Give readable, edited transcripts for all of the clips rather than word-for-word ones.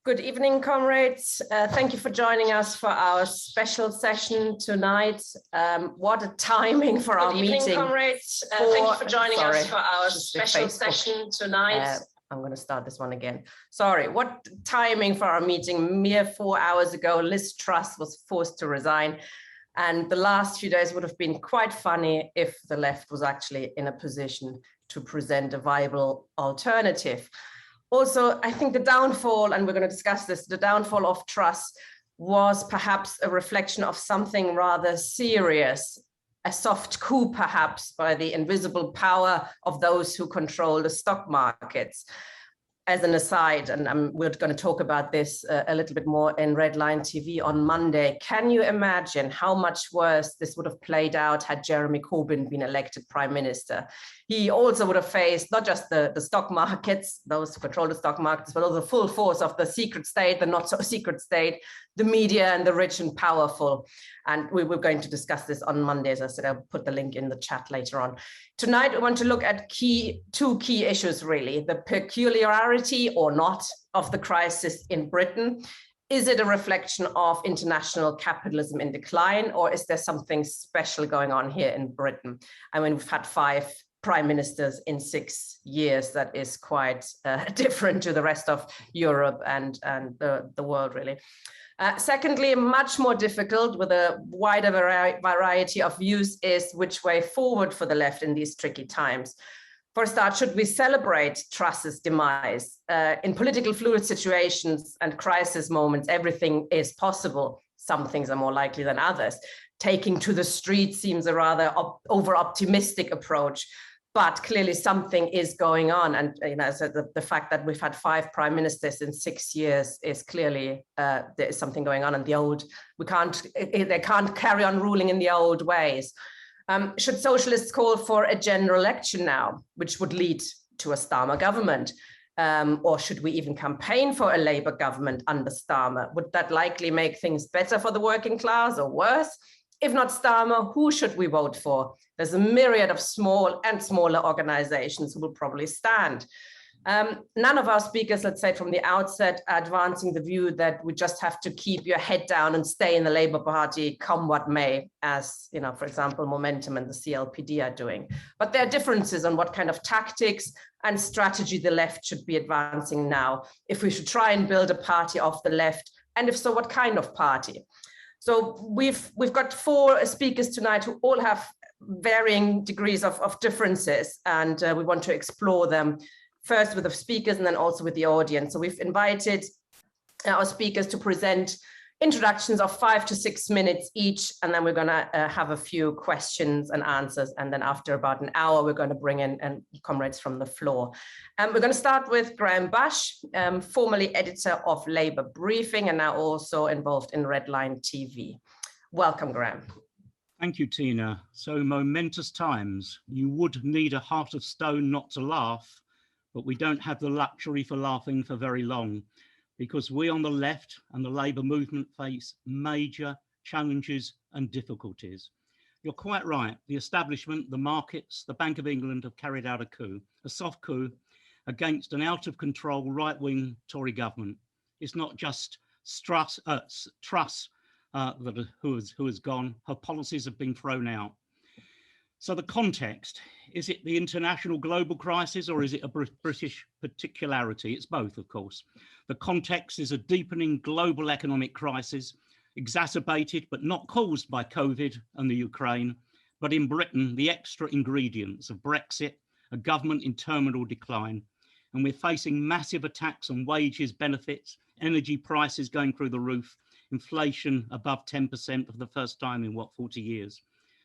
Good evening, comrades. Thank you for joining us for our special session tonight. What a timing for our meeting. Good evening, comrades. Thank you for joining us for our special session tonight. I'm going to start this one again. Sorry, what timing for our meeting. Mere 4 hours ago, Liz Truss was forced to resign. And the last few days would have been quite funny if the left was actually in a position to present a viable alternative. Also, I think the downfall, and we're going to discuss this, the downfall of Truss was perhaps a reflection of something rather serious, a soft coup perhaps by the invisible power of those who control the stock markets. As an aside, and we're going to talk about this a little bit more in Redline TV on Monday, can you imagine how much worse this would have played out had Jeremy Corbyn been elected Prime Minister? He also would have faced not just the stock markets, those who control the stock markets, but also the full force of the secret state, the not so secret state, the media and the rich and powerful. And we were going to discuss this on Monday. As I said, I'll put the link in the chat later on. Tonight, we want to look at two key issues, really. The peculiarity or not of the crisis in Britain. Is it a reflection of international capitalism in decline, or is there something special going on here in Britain? I mean, we've had 5 prime ministers in 6 years. That is quite different to the rest of Europe and the world, really. Secondly, much more difficult with a wider variety of views is which way forward for the left in these tricky times. For a start, should we celebrate Truss's demise? In political fluid situations and crisis moments, everything is possible. Some things are more likely than others. Taking to the street seems a rather over-optimistic approach. But clearly something is going on. And so the fact that we've had 5 prime ministers in 6 years is clearly there is something going on. And they can't carry on ruling in the old ways. Should socialists call for a general election now, which would lead to a Starmer government? Or should we even campaign for a Labour government under Starmer? Would that likely make things better for the working class or worse? If not Starmer, who should we vote for? There's a myriad of small and smaller organizations who will probably stand. None of our speakers, let's say from the outset, are advancing the view that we just have to keep your head down and stay in the Labour Party, come what may, as, for example, Momentum and the CLPD are doing. But there are differences on what kind of tactics and strategy the left should be advancing now, if we should try and build a party of the left, and if so, what kind of party? So we've got 4 speakers tonight who all have varying degrees of differences, and we want to explore them first with the speakers and then also with the audience. So we've invited our speakers to present introductions of 5 to 6 minutes each, and then we're going to have a few questions and answers. And then after about an hour, we're going to bring in comrades from the floor. We're going to start with Graham Bush, formerly editor of Labour Briefing and now also involved in Redline TV. Welcome, Graham. Thank you, Tina. So momentous times. You would need a heart of stone not to laugh, but we don't have the luxury for laughing for very long, because we on the left and the Labour movement face major challenges and difficulties. You're quite right. The establishment, the markets, the Bank of England have carried out a coup, a soft coup, against an out-of-control right-wing Tory government. It's not just Truss who has gone. Her policies have been thrown out. So the context, is it the international global crisis or is it a British particularity? It's both, of course. The context is a deepening global economic crisis, exacerbated but not caused by COVID and the Ukraine, but in Britain, the extra ingredients of Brexit, a government in terminal decline. And we're facing massive attacks on wages, benefits, energy prices going through the roof, inflation above 10% for the first time in 40 years.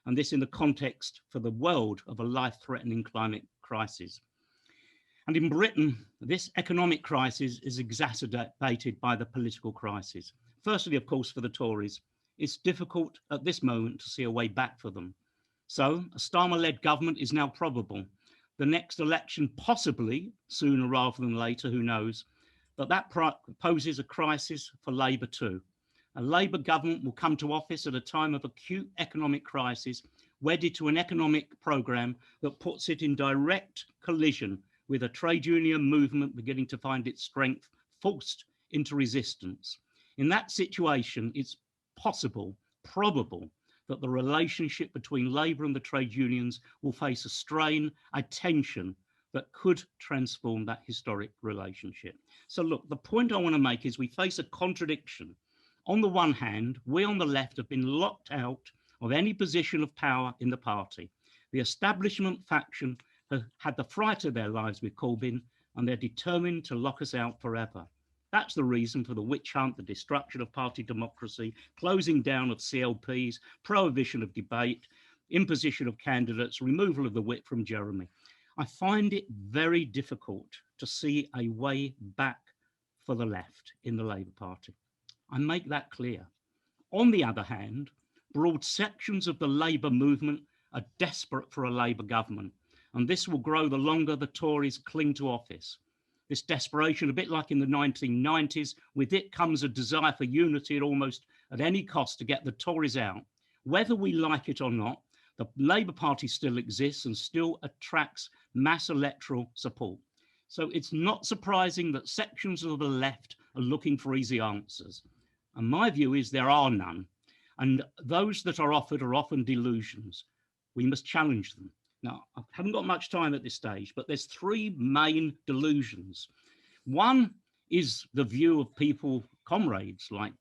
And this in the context for the world of a life-threatening climate crisis. And in Britain, this economic crisis is exacerbated by the political crisis. Firstly, of course, for the Tories, it's difficult at this moment to see a way back for them. So a Starmer-led government is now probable. The next election, possibly sooner rather than later, who knows, but that poses a crisis for Labour too. A Labour government will come to office at a time of acute economic crisis, wedded to an economic programme that puts it in direct collision with a trade union movement beginning to find its strength, forced into resistance. In that situation, it's possible, probable, that the relationship between Labour and the trade unions will face a strain, a tension that could transform that historic relationship. So look, the point I want to make is we face a contradiction. On the one hand, we on the left have been locked out of any position of power in the party. The establishment faction have had the fright of their lives with Corbyn, and they're determined to lock us out forever. That's the reason for the witch hunt, the destruction of party democracy, closing down of CLPs, prohibition of debate, imposition of candidates, removal of the whip from Jeremy. I find it very difficult to see a way back for the left in the Labour Party. I make that clear. On the other hand, broad sections of the Labour movement are desperate for a Labour government, and this will grow the longer the Tories cling to office. This desperation, a bit like in the 1990s, with it comes a desire for unity at any cost to get the Tories out. Whether we like it or not, the Labour Party still exists and still attracts mass electoral support. So it's not surprising that sections of the left are looking for easy answers. And my view is there are none. And those that are often delusions. We must challenge them. Now, I haven't got much time at this stage, but there's three main delusions. One is the view of people, comrades like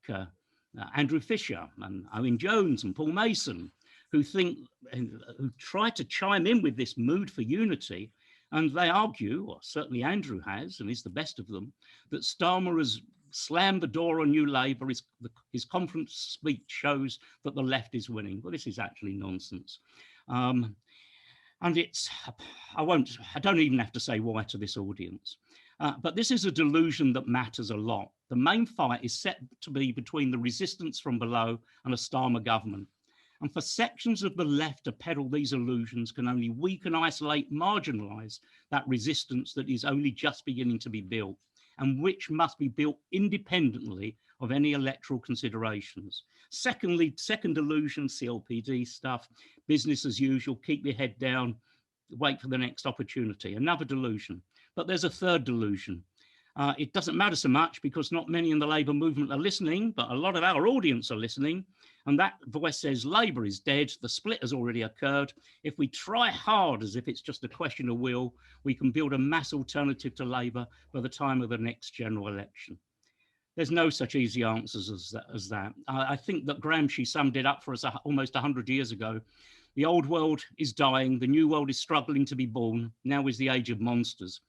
Andrew Fisher and Owen Jones and Paul Mason, who try to chime in with this mood for unity, and they argue, or certainly Andrew has, and he's the best of them, that Starmer has slammed the door on New Labour. His conference speech shows that the left is winning. Well, this is actually nonsense. And I don't even have to say why to this audience. But this is a delusion that matters a lot. The main fight is set to be between the resistance from below and a Starmer government. And for sections of the left to peddle these illusions can only weaken, isolate, marginalise that resistance that is only just beginning to be built, and which must be built independently of any electoral considerations. Secondly, second delusion, CLPD stuff, business as usual, keep your head down, wait for the next opportunity, another delusion. But there's a third delusion. It doesn't matter so much because not many in the Labour movement are listening, but a lot of our audience are listening. And that voice says Labour is dead, the split has already occurred. If we try hard as if it's just a question of will, we can build a mass alternative to Labour by the time of the next general election. There's no such easy answers as that. I think that Gramsci summed it up for us almost 100 years ago. The old world is dying, the new world is struggling to be born, now is the age of monsters.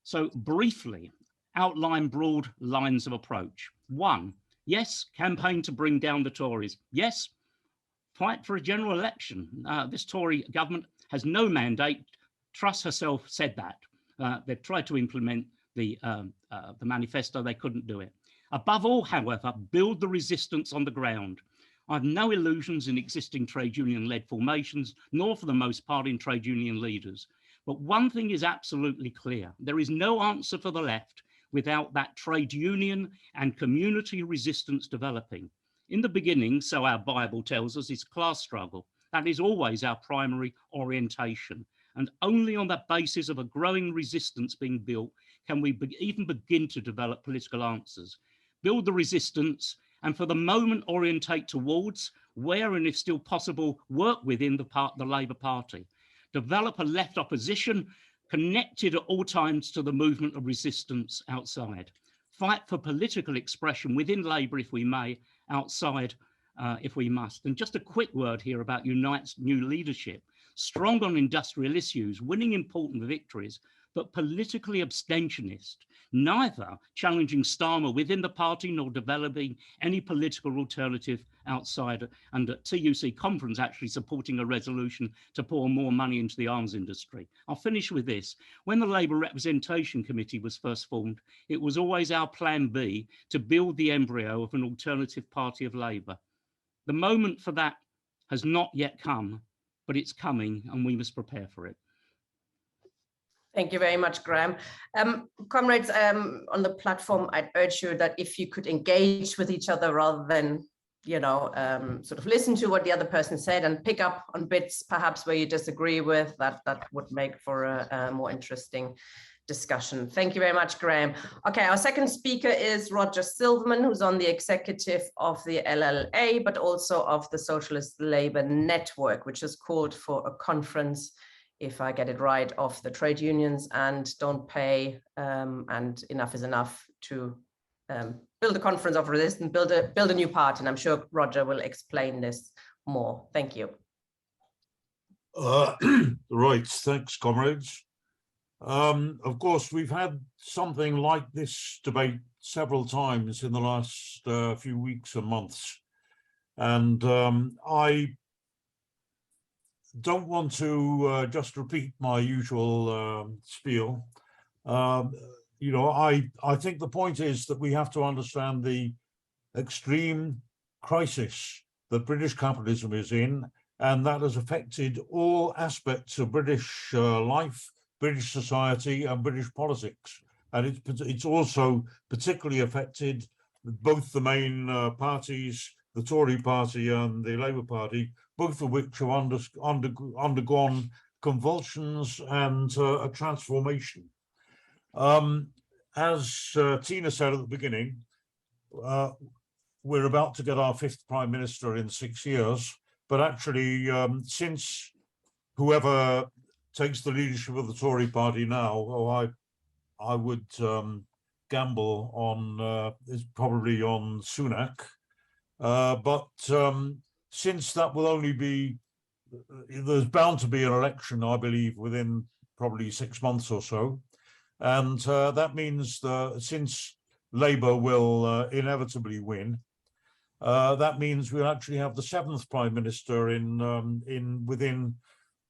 So briefly, outline broad lines of approach. One, yes, campaign to bring down the Tories. Yes, fight for a general election. This Tory government has no mandate. Truss herself said that. They've tried to implement the manifesto, they couldn't do it. Above all, however, build the resistance on the ground. I have no illusions in existing trade union-led formations, nor for the most part in trade union leaders. But one thing is absolutely clear. There is no answer for the left without that trade union and community resistance developing. In the beginning, so our Bible tells us, is class struggle. That is always our primary orientation. And only on that basis of a growing resistance being built can we even begin to develop political answers. Build the resistance and for the moment orientate towards, where and if still possible, work within the Labour Party. Develop a left opposition connected at all times to the movement of resistance outside. Fight for political expression within Labour if we may, outside if we must. And just a quick word here about Unite's new leadership. Strong on industrial issues, winning important victories, but politically abstentionist, neither challenging Starmer within the party nor developing any political alternative outside, and at TUC conference actually supporting a resolution to pour more money into the arms industry. I'll finish with this. When the Labour Representation Committee was first formed, it was always our plan B to build the embryo of an alternative party of Labour. The moment for that has not yet come, but it's coming and we must prepare for it. Thank you very much, Graham. Comrades, on the platform, I'd urge you that if you could engage with each other rather than, sort of listen to what the other person said and pick up on bits perhaps where you disagree with, that would make for a more interesting discussion. Thank you very much, Graham. Okay, our second speaker is Roger Silverman, who's on the executive of the LLA, but also of the Socialist Labour Network, which has called for a conference, if I get it right, of the trade unions and don't pay, and enough is enough, to build a conference of resistance, build a new party. And I'm sure Roger will explain this more. Thank you. Right, thanks, comrades. Of course, we've had something like this debate several times in the last few weeks and months. And I don't want to just repeat my usual spiel. You know, I think the point is that we have to understand the extreme crisis that British capitalism is in, and that has affected all aspects of British life, British society, and British politics. And it's also particularly affected both the main parties, the Tory party and the Labour Party, both of which have undergone convulsions and a transformation. As Tina said at the beginning, we're about to get our 5th Prime Minister in 6 years, but actually, since whoever takes the leadership of the Tory party now, I would gamble on is probably on Sunak. But since that will only be, there's bound to be an election, I believe, within probably 6 months or so. And that means that since Labour will inevitably win, that means we'll actually have the 7th Prime Minister within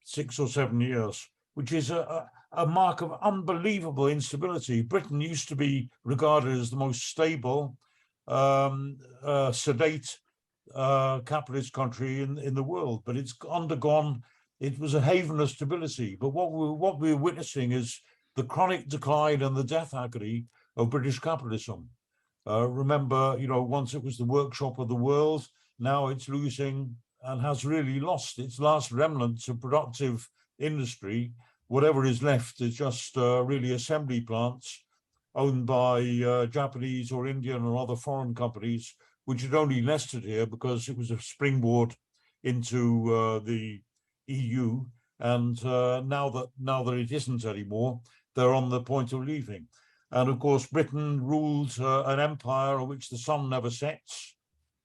6 or 7 years, which is a mark of unbelievable instability. Britain used to be regarded as the most stable, sedate capitalist country in the world, but it's undergone. It was a haven of stability. But what we're witnessing is the chronic decline and the death agony of British capitalism. Remember, you know, once it was the workshop of the world, now it's losing and has really lost its last remnants of productive industry. Whatever is left is just really assembly plants owned by Japanese or Indian or other foreign companies, which had only nested here because it was a springboard into the EU. And now that it isn't anymore, they're on the point of leaving. And of course, Britain ruled an empire on which the sun never sets.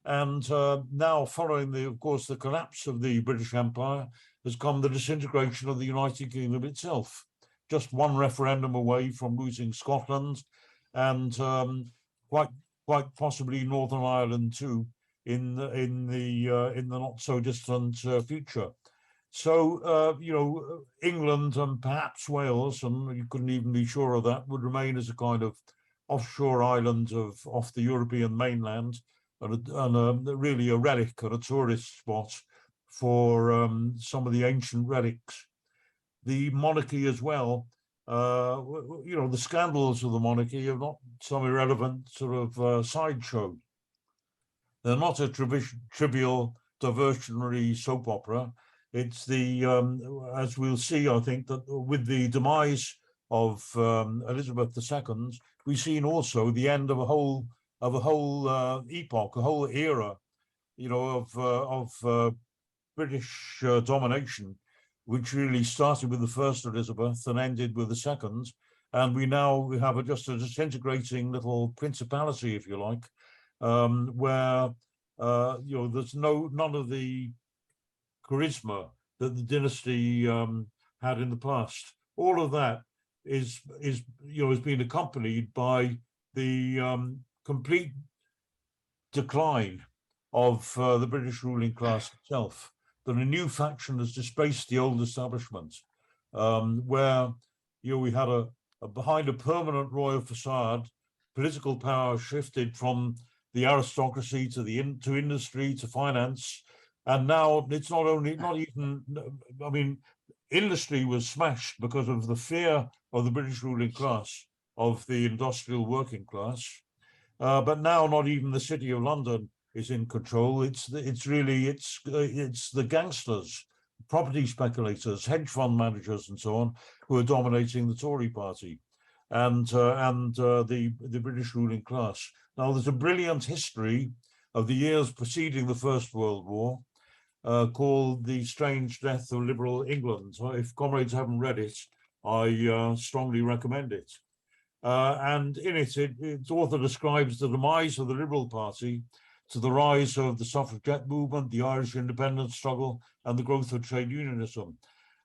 And now, following of course, the collapse of the British Empire, has come the disintegration of the United Kingdom itself. Just one referendum away from losing Scotland, and quite possibly Northern Ireland too, in the not so distant future. So, you know, England and perhaps Wales, and you couldn't even be sure of that, would remain as a kind of offshore island off the European mainland, and really a relic and a tourist spot for some of the ancient relics. The monarchy as well, you know, the scandals of the monarchy are not some irrelevant sort of sideshow. They're not a trivial diversionary soap opera. It's the, as we'll see, I think, that with the demise of Elizabeth II, we've seen also the end of a whole epoch, a whole era, you know, of British domination, which really started with the first Elizabeth and ended with the second. And we have just a disintegrating little principality, if you like, where you know, there's none of the charisma that the dynasty had in the past. All of that is you know, has been accompanied by the complete decline of the British ruling class itself. That a new faction has displaced the old establishment, where, you know, we had behind a permanent royal facade, political power shifted from the aristocracy to industry to finance, and now it's not even. I mean, industry was smashed because of the fear of the British ruling class, of the industrial working class, but now not even the City of London is in control. It's the gangsters, property speculators, hedge fund managers, and so on, who are dominating the Tory party. and the British ruling class. Now, there's a brilliant history of the years preceding the First World War called The Strange Death of Liberal England. So if comrades haven't read it, I strongly recommend it. And in it, its author describes the demise of the Liberal Party to the rise of the suffragette movement, the Irish independence struggle, and the growth of trade unionism.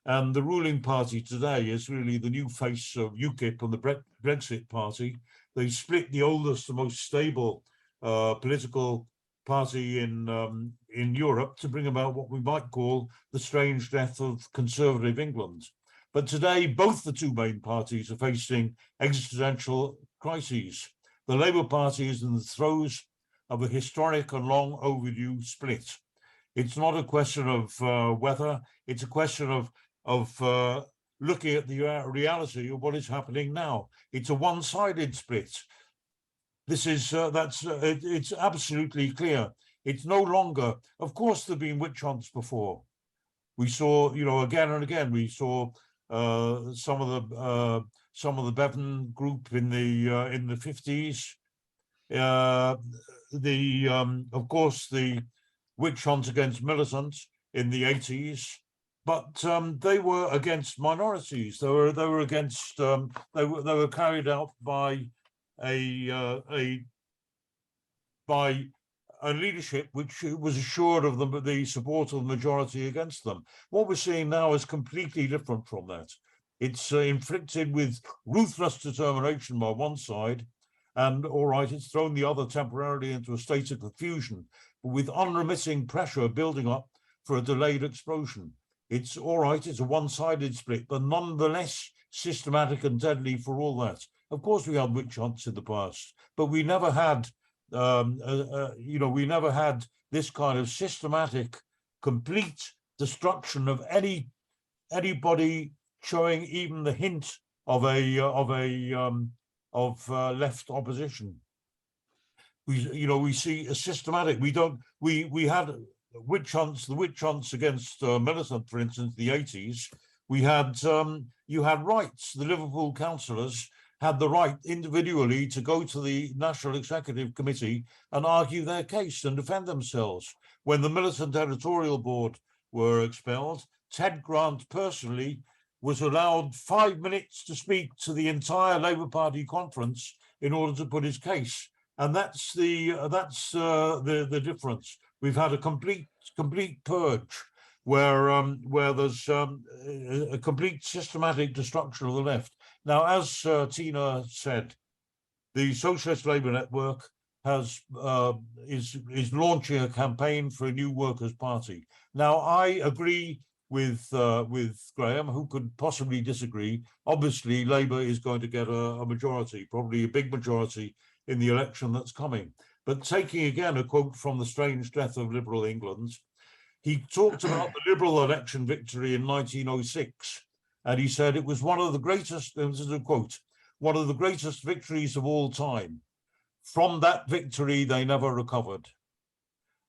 And the ruling party today is really the new face of UKIP and the Brexit party. They split the oldest, the most stable political party in Europe to bring about what we might call the strange death of conservative England. But today, both the two main parties are facing existential crises. The Labour Party is in the throes of a historic and long overdue split. It's not a question of whether, it's a question of looking at the reality of what is happening now. It's a one-sided split. This is, it's absolutely clear. It's no longer, of course, there've been witch hunts before. We saw, again and again, we saw some of the Bevan group in the 50s. Of course, the witch hunt against militants in the 80s, but they were against minorities. They were against. They were carried out by a leadership which was assured of the support of the majority against them. What we're seeing now is completely different from that. It's inflicted with ruthless determination by one side, and all right, it's thrown the other temporarily into a state of confusion, with unremitting pressure building up for a delayed explosion. It's all right, it's a one-sided split, but nonetheless systematic and deadly for all that. Of course, we had witch hunts in the past, but we never had we never had this kind of systematic, complete destruction of anybody showing even the hint of left opposition. We see a systematic. We had witch hunts, the witch hunts against militant, for instance, the 80s. We had you had rights. The Liverpool councillors had the right individually to go to the National Executive Committee and argue their case and defend themselves. When the Militant Editorial Board were expelled, Ted Grant personally was allowed 5 minutes to speak to the entire Labour Party conference in order to put his case. And that's the difference. We've had a complete purge where there's a complete systematic destruction of the left. Now, as Tina said, the Socialist Labour Network is launching a campaign for a new Workers' Party. Now, I agree with Graham, who could possibly disagree. Obviously, Labour is going to get a majority, probably a big majority in the election that's coming. But taking again a quote from The Strange Death of Liberal England, he talked about the Liberal election victory in 1906, and he said it was one of the greatest, this is a quote, one of the greatest victories of all time. From that victory, they never recovered.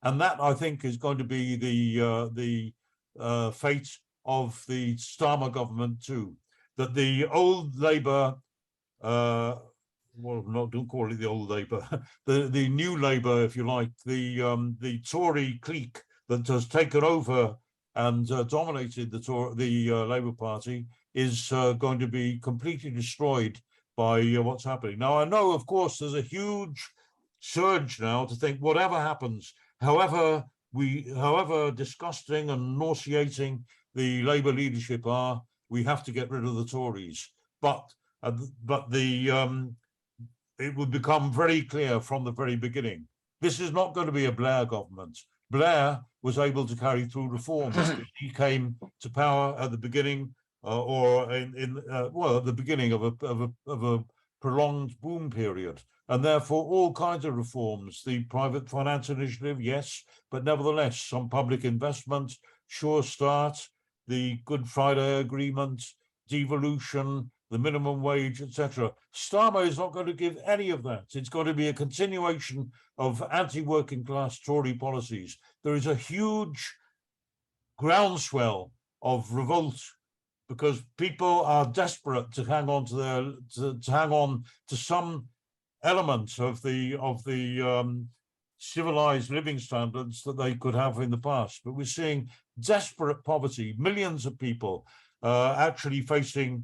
And that, I think, is going to be the fate of the Starmer government too. That the old Labour, don't call it the old Labour, the new Labour, if you like, the Tory clique that has taken over and dominated the Labour Party is going to be completely destroyed by what's happening. Now, I know, of course, there's a huge surge now to think whatever happens, however disgusting and nauseating the Labour leadership are, we have to get rid of the Tories. But it would become very clear from the very beginning. This is not going to be a Blair government. Blair was able to carry through reforms. He came to power at the beginning, at the beginning of a prolonged boom period, and therefore all kinds of reforms. The private finance initiative, yes, but nevertheless, some public investment, Sure Start, the Good Friday Agreement, devolution, the minimum wage, etc. Starmer is not going to give any of that. It's going to be a continuation of anti-working class Tory policies. There is a huge groundswell of revolt because people are desperate to hang on to their to hang on to some elements of the civilized living standards that they could have in the past. But we're seeing desperate poverty, millions of people actually facing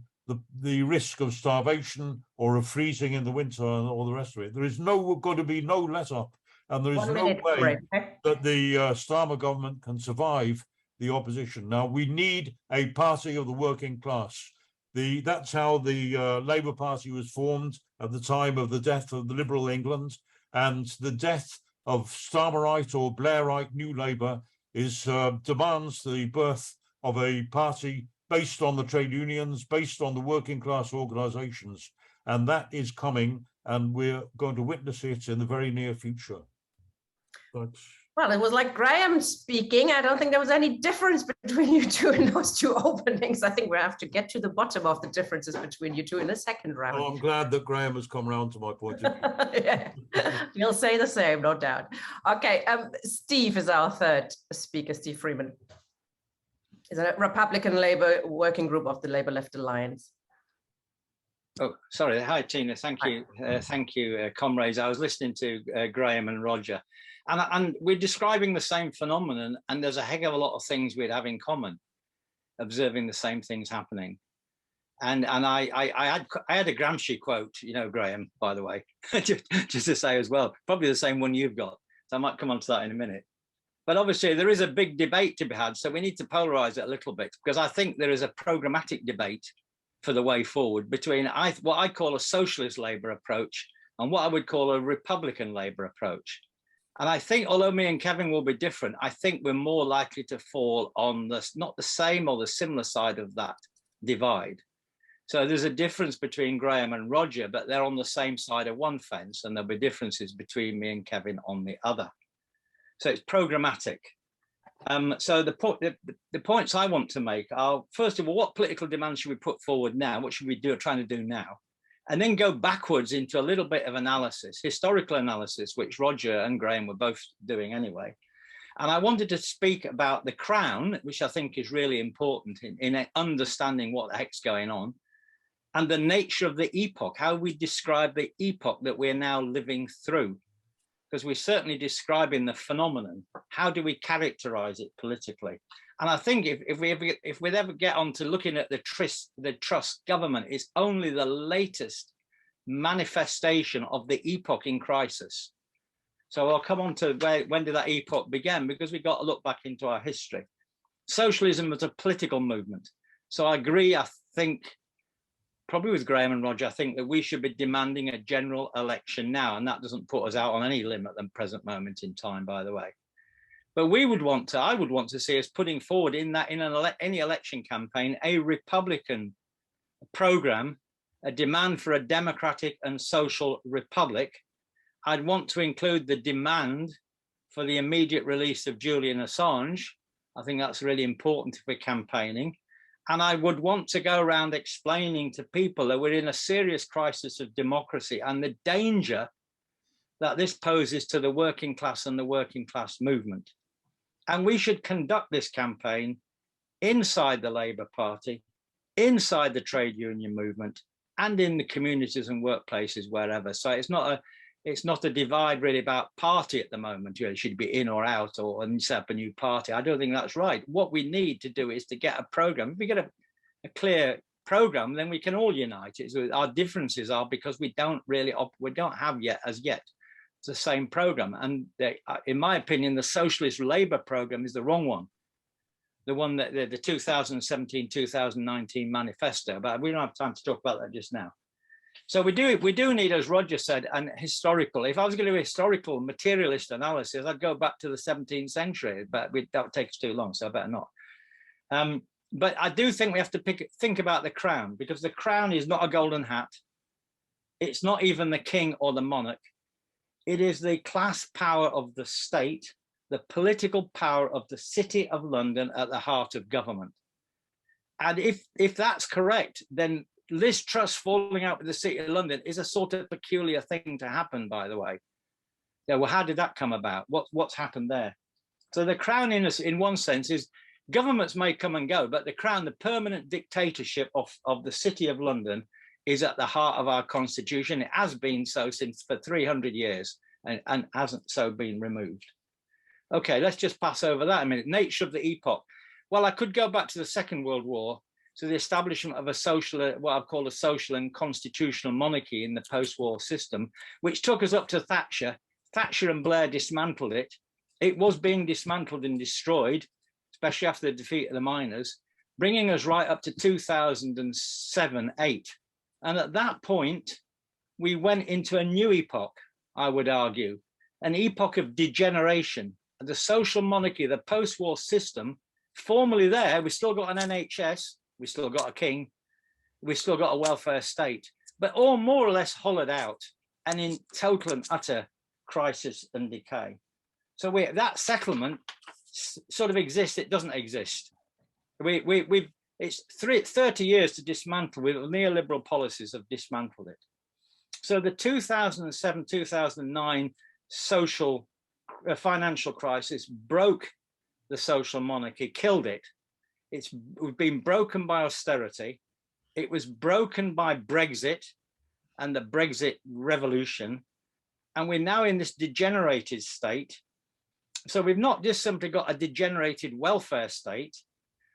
the risk of starvation or of freezing in the winter and all the rest of it. There is going to be no let up, and there is no way that the Starmer government can survive the opposition. Now, we need a party of the working class. That's how the Labour Party was formed at the time of the death of the Liberal England, and the death of Starmerite or Blairite New Labour demands the birth of a party based on the trade unions, based on the working class organisations, and that is coming, and we're going to witness it in the very near future. Well, it was like Graham speaking. I don't think there was any difference between you two in those two openings. I think we have to get to the bottom of the differences between you two in the second round. Oh, I'm glad that Graham has come around to my point of view. Yeah, you'll say the same, no doubt. Okay, Steve is our third speaker, Steve Freeman. Is a Republican Labour working group of the Labour Left Alliance. Oh, sorry. Hi, Tina. Thank you. Thank you, comrades. I was listening to Graham and Roger. And we're describing the same phenomenon, and there's a heck of a lot of things we'd have in common, observing the same things happening. And I had a Gramsci quote, you know, Graham, by the way, just to say as well, probably the same one you've got. So I might come on to that in a minute. But obviously there is a big debate to be had, so we need to polarize it a little bit, because I think there is a programmatic debate for the way forward between what I call a socialist Labour approach and what I would call a Republican Labour approach. And I think, although me and Kevin will be different, I think we're more likely to fall on not the same or the similar side of that divide. So there's a difference between Graham and Roger, but they're on the same side of one fence, and there'll be differences between me and Kevin on the other. So it's programmatic. So the points I want to make are, first of all, what political demands should we put forward now? What should we do, trying to do now? And then go backwards into a little bit of analysis, historical analysis, which Roger and Graham were both doing anyway. And I wanted to speak about the Crown, which I think is really important in understanding what the heck's going on, and the nature of the epoch, how we describe the epoch that we're now living through. Because we're certainly describing the phenomenon. How do we characterize it politically? And I think if we ever get on to looking at the Truss government, it's only the latest manifestation of the epoch in crisis. So I'll come on to when did that epoch begin, because we've got to look back into our history. Socialism was a political movement. So I agree, I think, probably with Graham and Roger, I think that we should be demanding a general election now, and that doesn't put us out on any limb at the present moment in time, by the way. But I would want to see us putting forward in any election campaign a Republican program, a demand for a democratic and social republic. I'd want to include the demand for the immediate release of Julian Assange. I think that's really important if we're campaigning. And I would want to go around explaining to people that we're in a serious crisis of democracy and the danger that this poses to the working class and the working class movement. And we should conduct this campaign inside the Labour Party, inside the trade union movement, and in the communities and workplaces, wherever. So it's not a divide really about party at the moment. You know, should be in or out or set up a new party. I don't think that's right. What we need to do is to get a program. If we get a clear program, then we can all unite. Our differences are because we don't have as yet the same program. And in my opinion, the socialist Labour program is the wrong one. The one that the 2017-2019 manifesto, but we don't have time to talk about that just now. So we do need, as Roger said, an historical. If I was going to do a historical materialist analysis, I'd go back to the 17th century, but that would take us too long, so I better not. But I do think we have to think about the crown, because the crown is not a golden hat. It's not even the king or the monarch. It is the class power of the state, the political power of the City of London at the heart of government. And if that's correct, then Liz Truss falling out with the City of London is a sort of peculiar thing to happen, by the way. Yeah, well, how did that come about? What's happened there? So the crown, in one sense, is Governments may come and go, but the crown, the permanent dictatorship of the City of London, is at the heart of our constitution. It has been so for 300 years and hasn't so been removed. Okay, let's just pass over that a minute. Nature of the epoch. Well, I could go back to the Second World War, to the establishment of a social, what I've called a social and constitutional monarchy in the post-war system, which took us up to Thatcher. Thatcher and Blair dismantled it. It was being dismantled and destroyed, especially after the defeat of the miners, bringing us right up to 2007-8. And at that point, we went into a new epoch, I would argue, an epoch of degeneration. The social monarchy, the post-war system, formally there, we still got an NHS, we still got a king, we still got a welfare state, but all more or less hollowed out and in total and utter crisis and decay. So that settlement sort of exists, it doesn't exist. It's 30 years to dismantle, with neoliberal policies have dismantled it. So the 2007-2009 social financial crisis broke the social monarchy, killed it. It's been broken by austerity. It was broken by Brexit and the Brexit revolution. And we're now in this degenerated state. So we've not just simply got a degenerated welfare state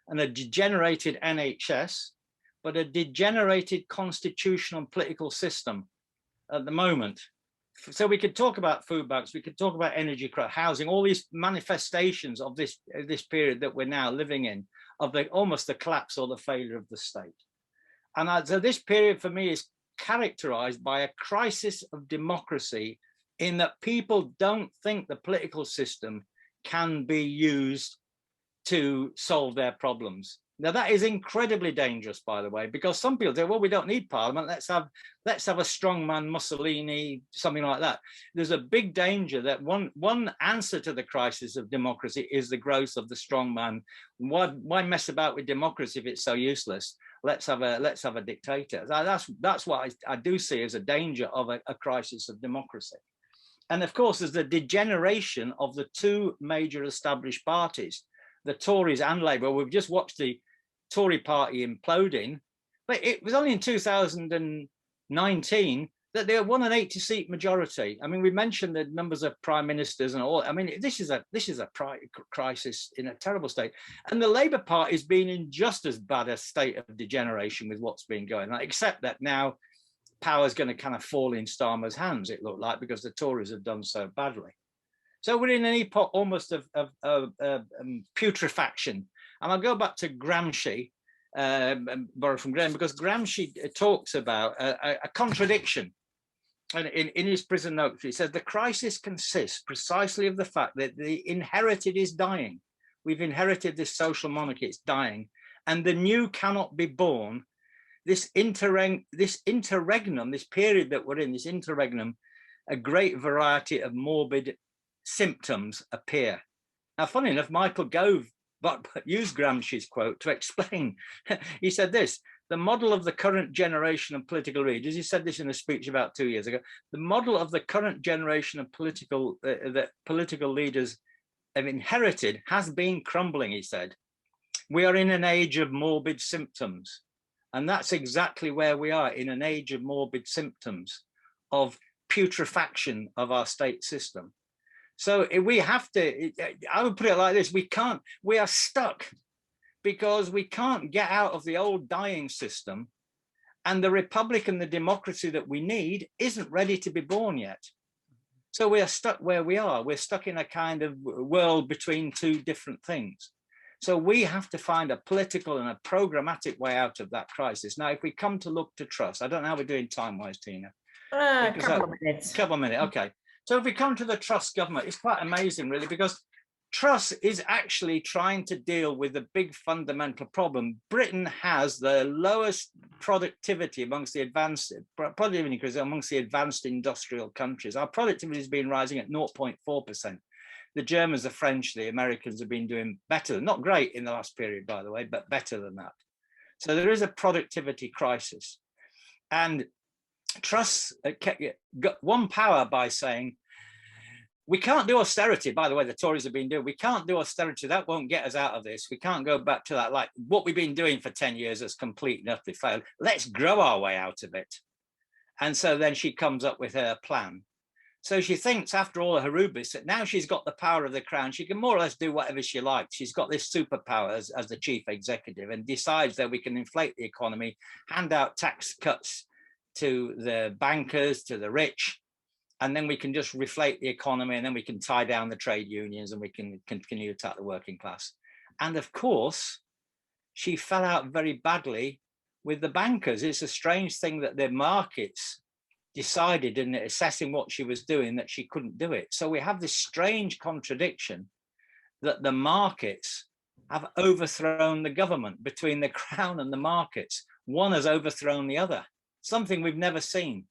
and a degenerated NHS, but a degenerated constitutional and political system at the moment. So we could talk about food banks, we could talk about energy, housing, all these manifestations of this period that we're now living in, of almost the collapse or the failure of the state. And so this period for me is characterized by a crisis of democracy, in that people don't think the political system can be used to solve their problems. Now that is incredibly dangerous, by the way, because some people say, well, we don't need parliament, let's have a strongman Mussolini, something like that. There's a big danger that one answer to the crisis of democracy is the growth of the strongman. Why mess about with democracy if it's so useless? Let's have a dictator. That's what I do see as a danger of a crisis of democracy. And of course, there's the degeneration of the two major established parties, the Tories and Labour. We've just watched the Tory party imploding, but it was only in 2019 that they won an 80-seat majority. I mean, we mentioned the numbers of prime ministers and all. I mean, this is a crisis in a terrible state, and the Labour Party has been in just as bad a state of degeneration with what's been going on, except that now power is going to kind of fall in Starmer's hands, it looked like, because the Tories have done so badly. So we're in an epoch almost of putrefaction. And I'll go back to Gramsci, borrow from Graham, because Gramsci talks about a contradiction. And in his prison notes, he says, the crisis consists precisely of the fact that the inherited is dying. We've inherited this social monarchy, it's dying, and the new cannot be born. This interregnum, this period that we're in, this interregnum, a great variety of morbid symptoms appear. Now, funny enough, Michael Gove used Gramsci's quote to explain. He said this: the model of the current generation of political leaders, he said this in a speech about 2 years ago, the model of the current generation of political leaders have inherited has been crumbling, he said. We are in an age of morbid symptoms. And that's exactly where we are, in an age of morbid symptoms, of putrefaction of our state system. So we have to, I would put it like this, we are stuck because we can't get out of the old dying system, and the republic and the democracy that we need isn't ready to be born yet. So we are stuck where we are. We're stuck in a kind of world between two different things. So we have to find a political and a programmatic way out of that crisis. Now, if we come to look to Truss, I don't know how we're doing time-wise, Tina. A couple of minutes. Okay. So if we come to the Truss government, it's quite amazing, really, because Truss is actually trying to deal with a big fundamental problem. Britain has the lowest productivity amongst the advanced industrial countries. Our productivity has been rising at 0.4%. The Germans, the French, the Americans have been doing better, not great in the last period, by the way, but better than that. So there is a productivity crisis. And Truss won power by saying, We can't do austerity, by the way, the Tories have been doing. We can't do austerity. That won't get us out of this. We can't go back to that. Like what we've been doing for 10 years has completely and utterly failed. Let's grow our way out of it. And so then she comes up with her plan. So she thinks, after all her hubris, that now she's got the power of the crown, she can more or less do whatever she likes. She's got this superpower as the chief executive, and decides that we can inflate the economy, hand out tax cuts to the bankers, to the rich, and then we can just reflate the economy, and then we can tie down the trade unions, and we can continue to attack the working class. And of course, she fell out very badly with the bankers. It's a strange thing that the markets decided in assessing what she was doing that she couldn't do it. So we have this strange contradiction that the markets have overthrown the government. Between the crown and the markets, one has overthrown the other, something we've never seen.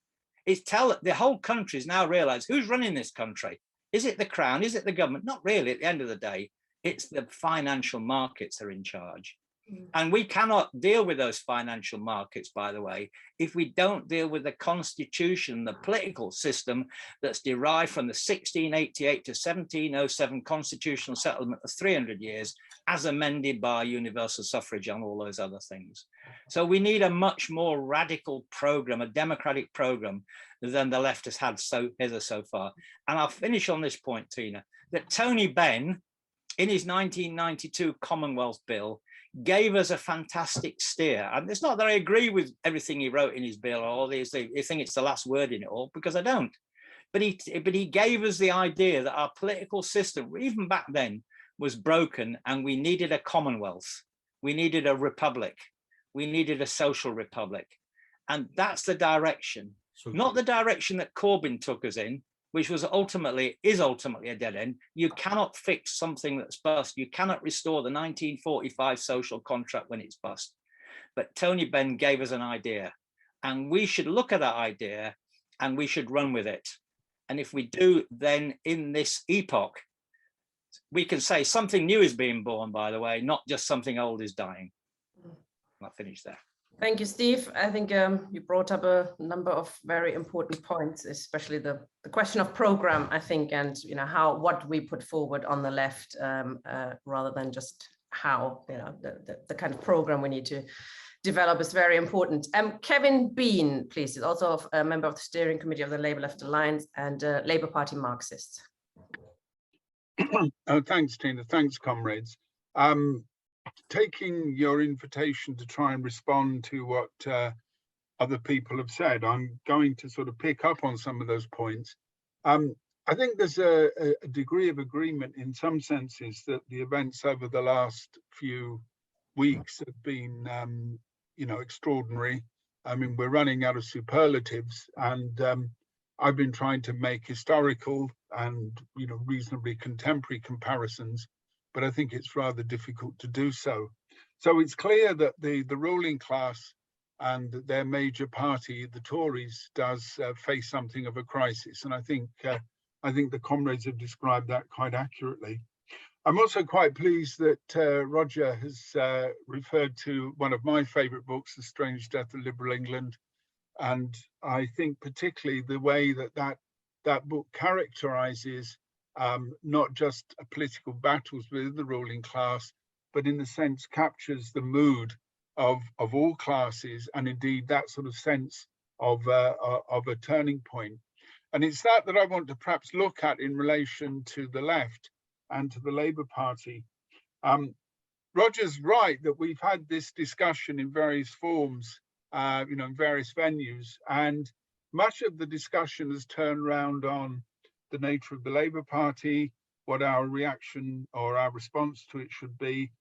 The whole country's now realized who's running this country. Is it the crown? Is it the government? Not really. At the end of the day, it's the financial markets are in charge. And we cannot deal with those financial markets, by the way, if we don't deal with the constitution, the political system that's derived from the 1688 to 1707 constitutional settlement of 300 years, as amended by universal suffrage and all those other things. So we need a much more radical program, a democratic program, than the left has had so far. And I'll finish on this point, Tina, that Tony Benn, in his 1992 Commonwealth Bill, gave us a fantastic steer. And it's not that I agree with everything he wrote in his bill, or I think it's the last word in it all, because I don't. But he gave us the idea that our political system, even back then, was broken, and we needed a commonwealth. We needed a republic. We needed a social republic. And that's the direction, not the direction that Corbyn took us in, which is ultimately a dead end. You cannot fix something that's bust. You cannot restore the 1945 social contract when it's bust. But Tony Benn gave us an idea, and we should look at that idea and we should run with it. And if we do, then in this epoch, we can say something new is being born, by the way, not just something old is dying. I'll finish there. Thank you, Steve. I think you brought up a number of very important points, especially the question of program, I think, and what we put forward on the left, rather than just how, the kind of program we need to develop is very important. Kevin Bean, please, is also a member of the steering committee of the Labour Left Alliance and Labour Party Marxist. Thanks, Tina. Thanks, comrades. Taking your invitation to try and respond to what other people have said, I'm going to sort of pick up on some of those points. I think there's a degree of agreement in some senses that the events over the last few weeks have been, extraordinary. I mean, we're running out of superlatives, and I've been trying to make historical and, reasonably contemporary comparisons, but I think it's rather difficult to do so. So it's clear that the ruling class and their major party, the Tories, does face something of a crisis. And I think the comrades have described that quite accurately. I'm also quite pleased that Roger has referred to one of my favorite books, The Strange Death of Liberal England. And I think particularly the way that book characterizes not just political battles within the ruling class, but in a sense captures the mood of all classes, and indeed that sort of sense of a turning point. And it's that I want to perhaps look at in relation to the left and to the Labour Party. Roger's right that we've had this discussion in various forms, in various venues, and much of the discussion has turned around on the nature of the Labour Party, what our reaction or our response to it should be,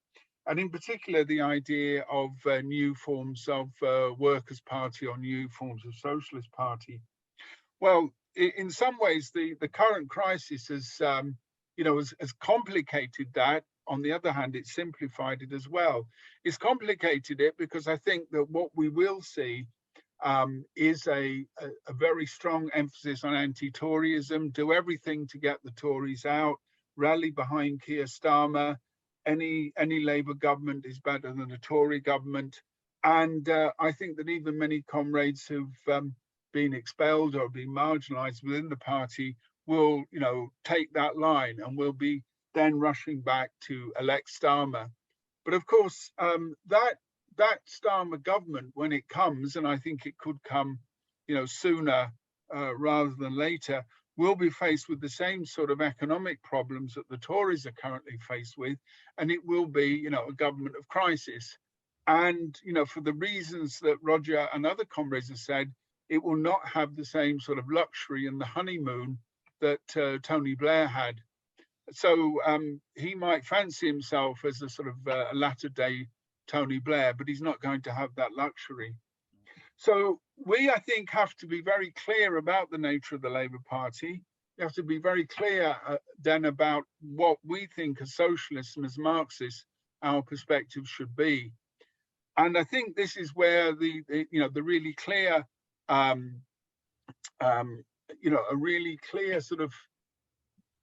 and in particular the idea of new forms of Workers' Party or new forms of Socialist Party. Well, in some ways, the current crisis has complicated that. On the other hand, it's simplified it as well. It's complicated it because I think that what we will see is a very strong emphasis on anti-Toryism, do everything to get the Tories out, rally behind Keir Starmer. Any Labour government is better than a Tory government. And I think that even many comrades who've been expelled or been marginalised within the party will, take that line and will be then rushing back to elect Starmer. But of course, that Starmer government, when it comes, and I think it could come, sooner rather than later, will be faced with the same sort of economic problems that the Tories are currently faced with, and it will be, a government of crisis. And, for the reasons that Roger and other comrades have said, it will not have the same sort of luxury and the honeymoon that Tony Blair had. So he might fancy himself as a sort of a latter-day Tony Blair, but he's not going to have that luxury. So we, I think, have to be very clear about the nature of the Labour Party. We have to be very clear then about what we think as socialists and as Marxists our perspective should be. And I think this is where the really clear, a really clear sort of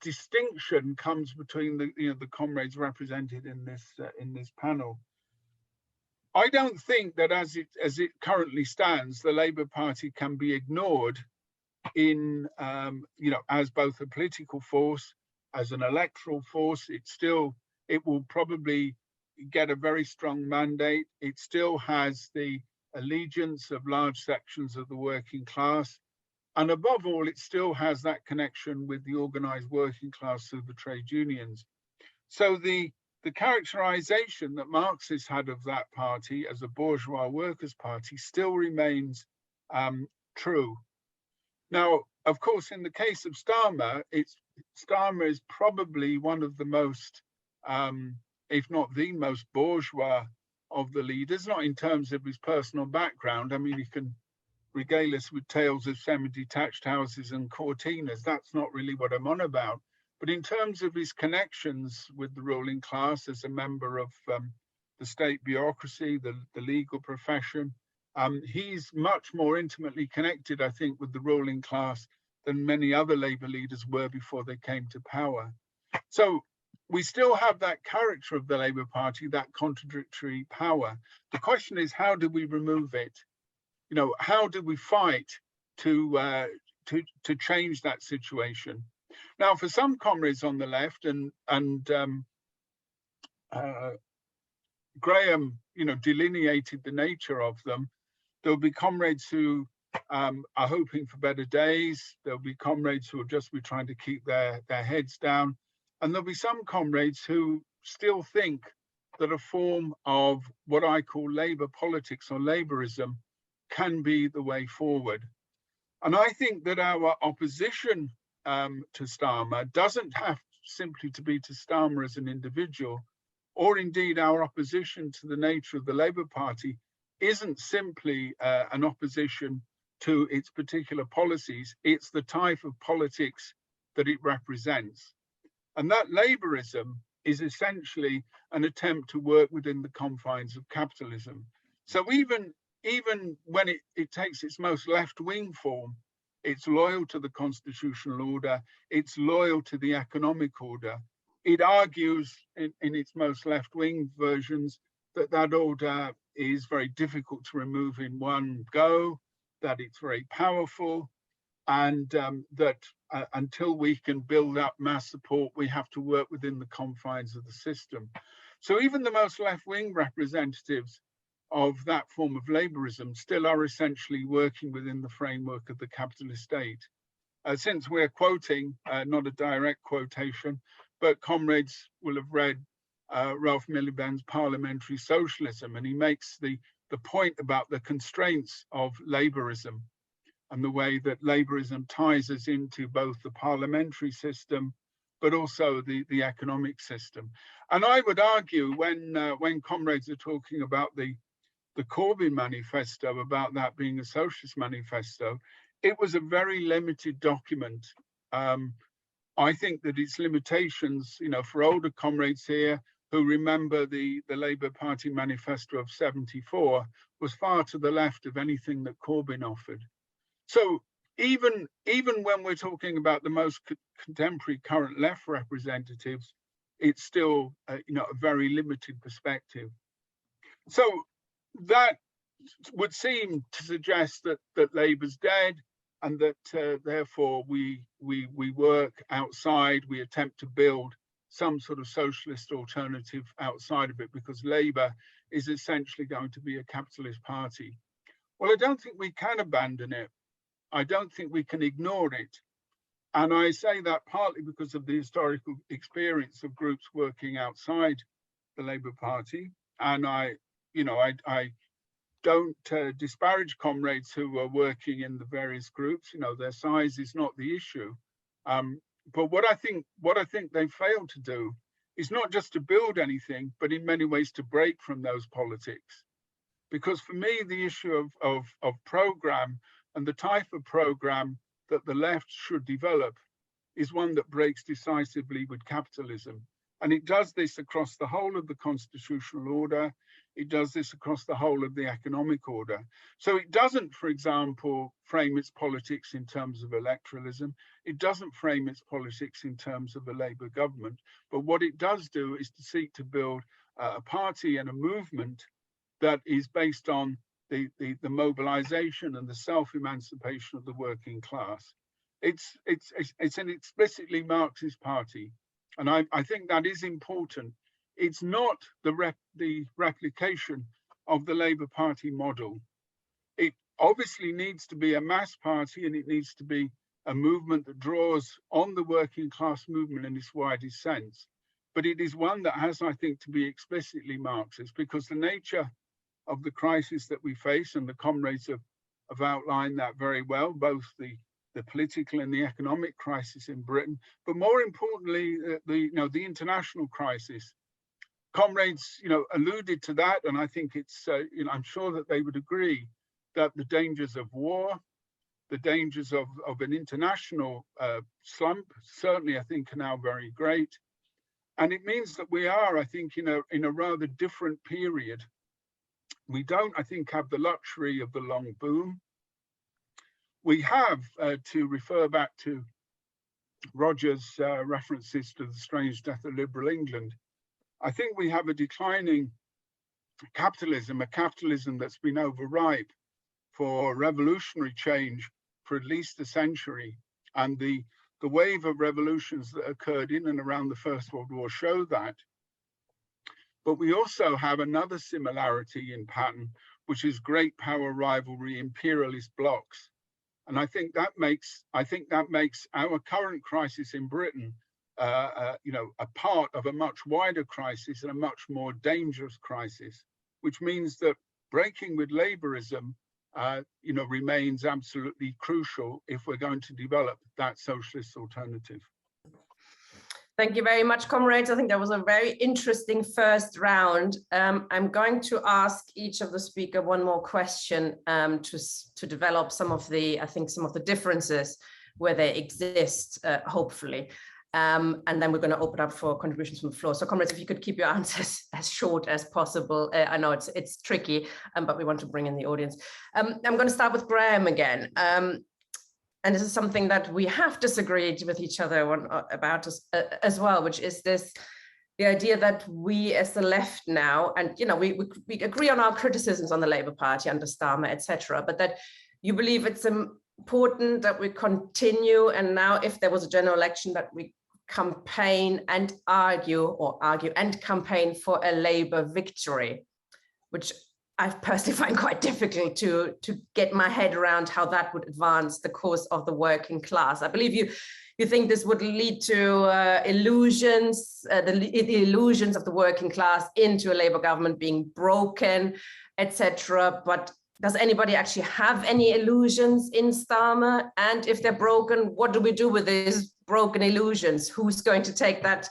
distinction comes between the comrades represented in this panel. I don't think that as it currently stands, the Labour Party can be ignored in as both a political force, as an electoral force. It will probably get a very strong mandate. It still has the allegiance of large sections of the working class. And above all, it still has that connection with the organized working class through the trade unions. So the characterization that Marxists had of that party as a bourgeois workers' party still remains true. Now, of course, in the case of Starmer, Starmer is probably one of the most, if not the most bourgeois of the leaders, not in terms of his personal background. I mean, he can regale us with tales of semi-detached houses and cortinas. That's not really what I'm on about. But in terms of his connections with the ruling class as a member of the state bureaucracy, the legal profession, he's much more intimately connected, I think, with the ruling class than many other Labour leaders were before they came to power. So we still have that character of the Labour Party, that contradictory power. The question is, how do we remove it? How do we fight to change that situation? Now, for some comrades on the left, and Graham, delineated the nature of them. There'll be comrades who are hoping for better days. There'll be comrades who will just be trying to keep their heads down, and there'll be some comrades who still think that a form of what I call Labour politics or Labourism can be the way forward. And I think that our opposition to Starmer doesn't have simply to be to Starmer as an individual, or indeed our opposition to the nature of the Labour Party isn't simply an opposition to its particular policies. It's the type of politics that it represents. And that Labourism is essentially an attempt to work within the confines of capitalism. So even when it takes its most left-wing form, it's loyal to the constitutional order, it's loyal to the economic order. It argues in its most left-wing versions that order is very difficult to remove in one go, that it's very powerful, and that until we can build up mass support, we have to work within the confines of the system. So even the most left-wing representatives of that form of Labourism still are essentially working within the framework of the capitalist state. Since we're quoting, not a direct quotation, but comrades will have read Ralph Miliband's Parliamentary Socialism, and he makes the point about the constraints of Labourism and the way that Labourism ties us into both the parliamentary system, but also the economic system. And I would argue when comrades are talking about the Corbyn manifesto, about that being a socialist manifesto, it was a very limited document. I think that its limitations, for older comrades here who remember the Labour Party manifesto of '74, was far to the left of anything that Corbyn offered. So even when we're talking about the most contemporary current left representatives, it's still a very limited perspective. So that would seem to suggest that Labour's dead, and that therefore we work outside, we attempt to build some sort of socialist alternative outside of it, because Labour is essentially going to be a capitalist party. Well, I don't think we can abandon it. I don't think we can ignore it. And I say that partly because of the historical experience of groups working outside the Labour Party. And I don't disparage comrades who are working in the various groups. Their size is not the issue. But what I think they failed to do is not just to build anything, but in many ways to break from those politics. Because for me, the issue of program and the type of program that the left should develop is one that breaks decisively with capitalism. And it does this across the whole of the constitutional order. It does this across the whole of the economic order. So it doesn't, for example, frame its politics in terms of electoralism. It doesn't frame its politics in terms of a Labour government. But what it does do is to seek to build a party and a movement that is based on the mobilization and the self-emancipation of the working class. It's an explicitly Marxist party. And I think that is important. It's not the replication of the Labour Party model. It obviously needs to be a mass party, and it needs to be a movement that draws on the working class movement in its widest sense. But it is one that has, I think, to be explicitly Marxist, because the nature of the crisis that we face, and the comrades have outlined that very well, both the political and the economic crisis in Britain, but more importantly, the international crisis. Comrades, alluded to that, and I think it's, I'm sure that they would agree that the dangers of war, the dangers of an international slump, certainly I think are now very great. And it means that we are, I think, in a rather different period. We don't, I think, have the luxury of the long boom. We have, to refer back to Roger's references to the strange death of liberal England, I think we have a declining capitalism, a capitalism that's been overripe for revolutionary change for at least a century. And the wave of revolutions that occurred in and around the First World War show that. But we also have another similarity in pattern, which is great power rivalry, imperialist blocs. And I think that makes our current crisis in Britain, a part of a much wider crisis and a much more dangerous crisis, which means that breaking with Labourism, remains absolutely crucial if we're going to develop that socialist alternative. Thank you very much, comrades. I think that was a very interesting first round. I'm going to ask each of the speaker one more question to develop some of the differences where they exist, hopefully. And then we're going to open up for contributions from the floor. So comrades, if you could keep your answers as short as possible. I know it's tricky, but we want to bring in the audience. I'm going to start with Graham again. And this is something that we have disagreed with each other about as well, which is the idea that we as the left now, and we agree on our criticisms on the Labour Party under Starmer, etc., but that you believe it's important that we continue, and now if there was a general election, that we campaign and argue and campaign for a Labour victory, which I personally find quite difficult to get my head around how that would advance the cause of the working class. I believe you think this would lead to illusions, the illusions of the working class into a Labour government being broken, etc. But does anybody actually have any illusions in Starmer? And if they're broken, what do we do with these broken illusions? Who's going to take that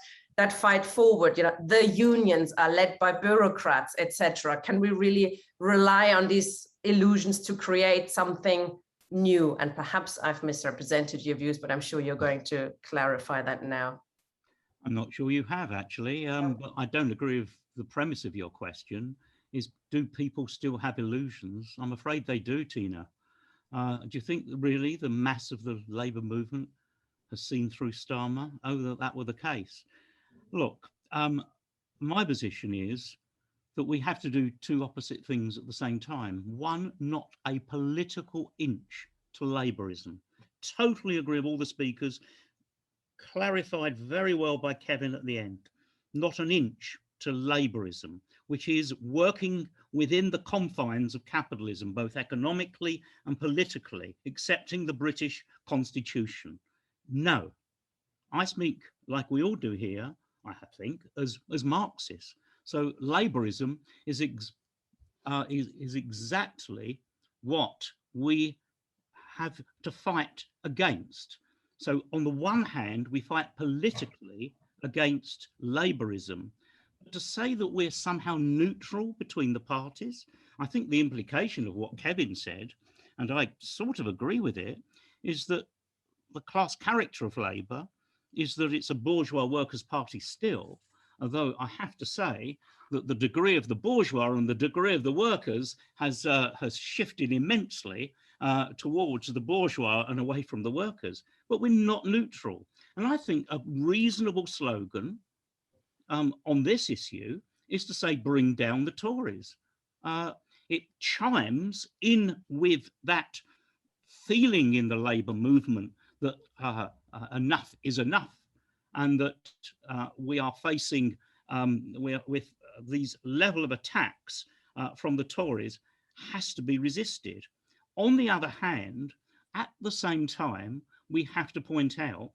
fight forward? The unions are led by bureaucrats, etc. Can we really rely on these illusions to create something new? And perhaps I've misrepresented your views, but I'm sure you're going to clarify that now. I'm not sure you have, actually, but I don't agree with the premise of your question. Is, do people still have illusions? I'm afraid they do, Tina. Do you think really the mass of the Labour movement has seen through Starmer? Oh, that were the case. Look, my position is that we have to do two opposite things at the same time. One, not a political inch to Labourism. Totally agree with all the speakers, clarified very well by Kevin at the end. Not an inch to Labourism, which is working within the confines of capitalism, both economically and politically, accepting the British Constitution. No, I speak like we all do here, I think, as Marxists. So Labourism is exactly what we have to fight against. So on the one hand, we fight politically against Labourism. But to say that we're somehow neutral between the parties, I think the implication of what Kevin said, and I sort of agree with it, is that the class character of Labour is that it's a bourgeois workers' party still, although I have to say that the degree of the bourgeois and the degree of the workers has shifted immensely towards the bourgeois and away from the workers, but we're not neutral. And I think a reasonable slogan on this issue is to say, bring down the Tories. It chimes in with that feeling in the Labour movement that enough is enough, and that we are facing with these level of attacks from the Tories has to be resisted. On the other hand, at the same time, we have to point out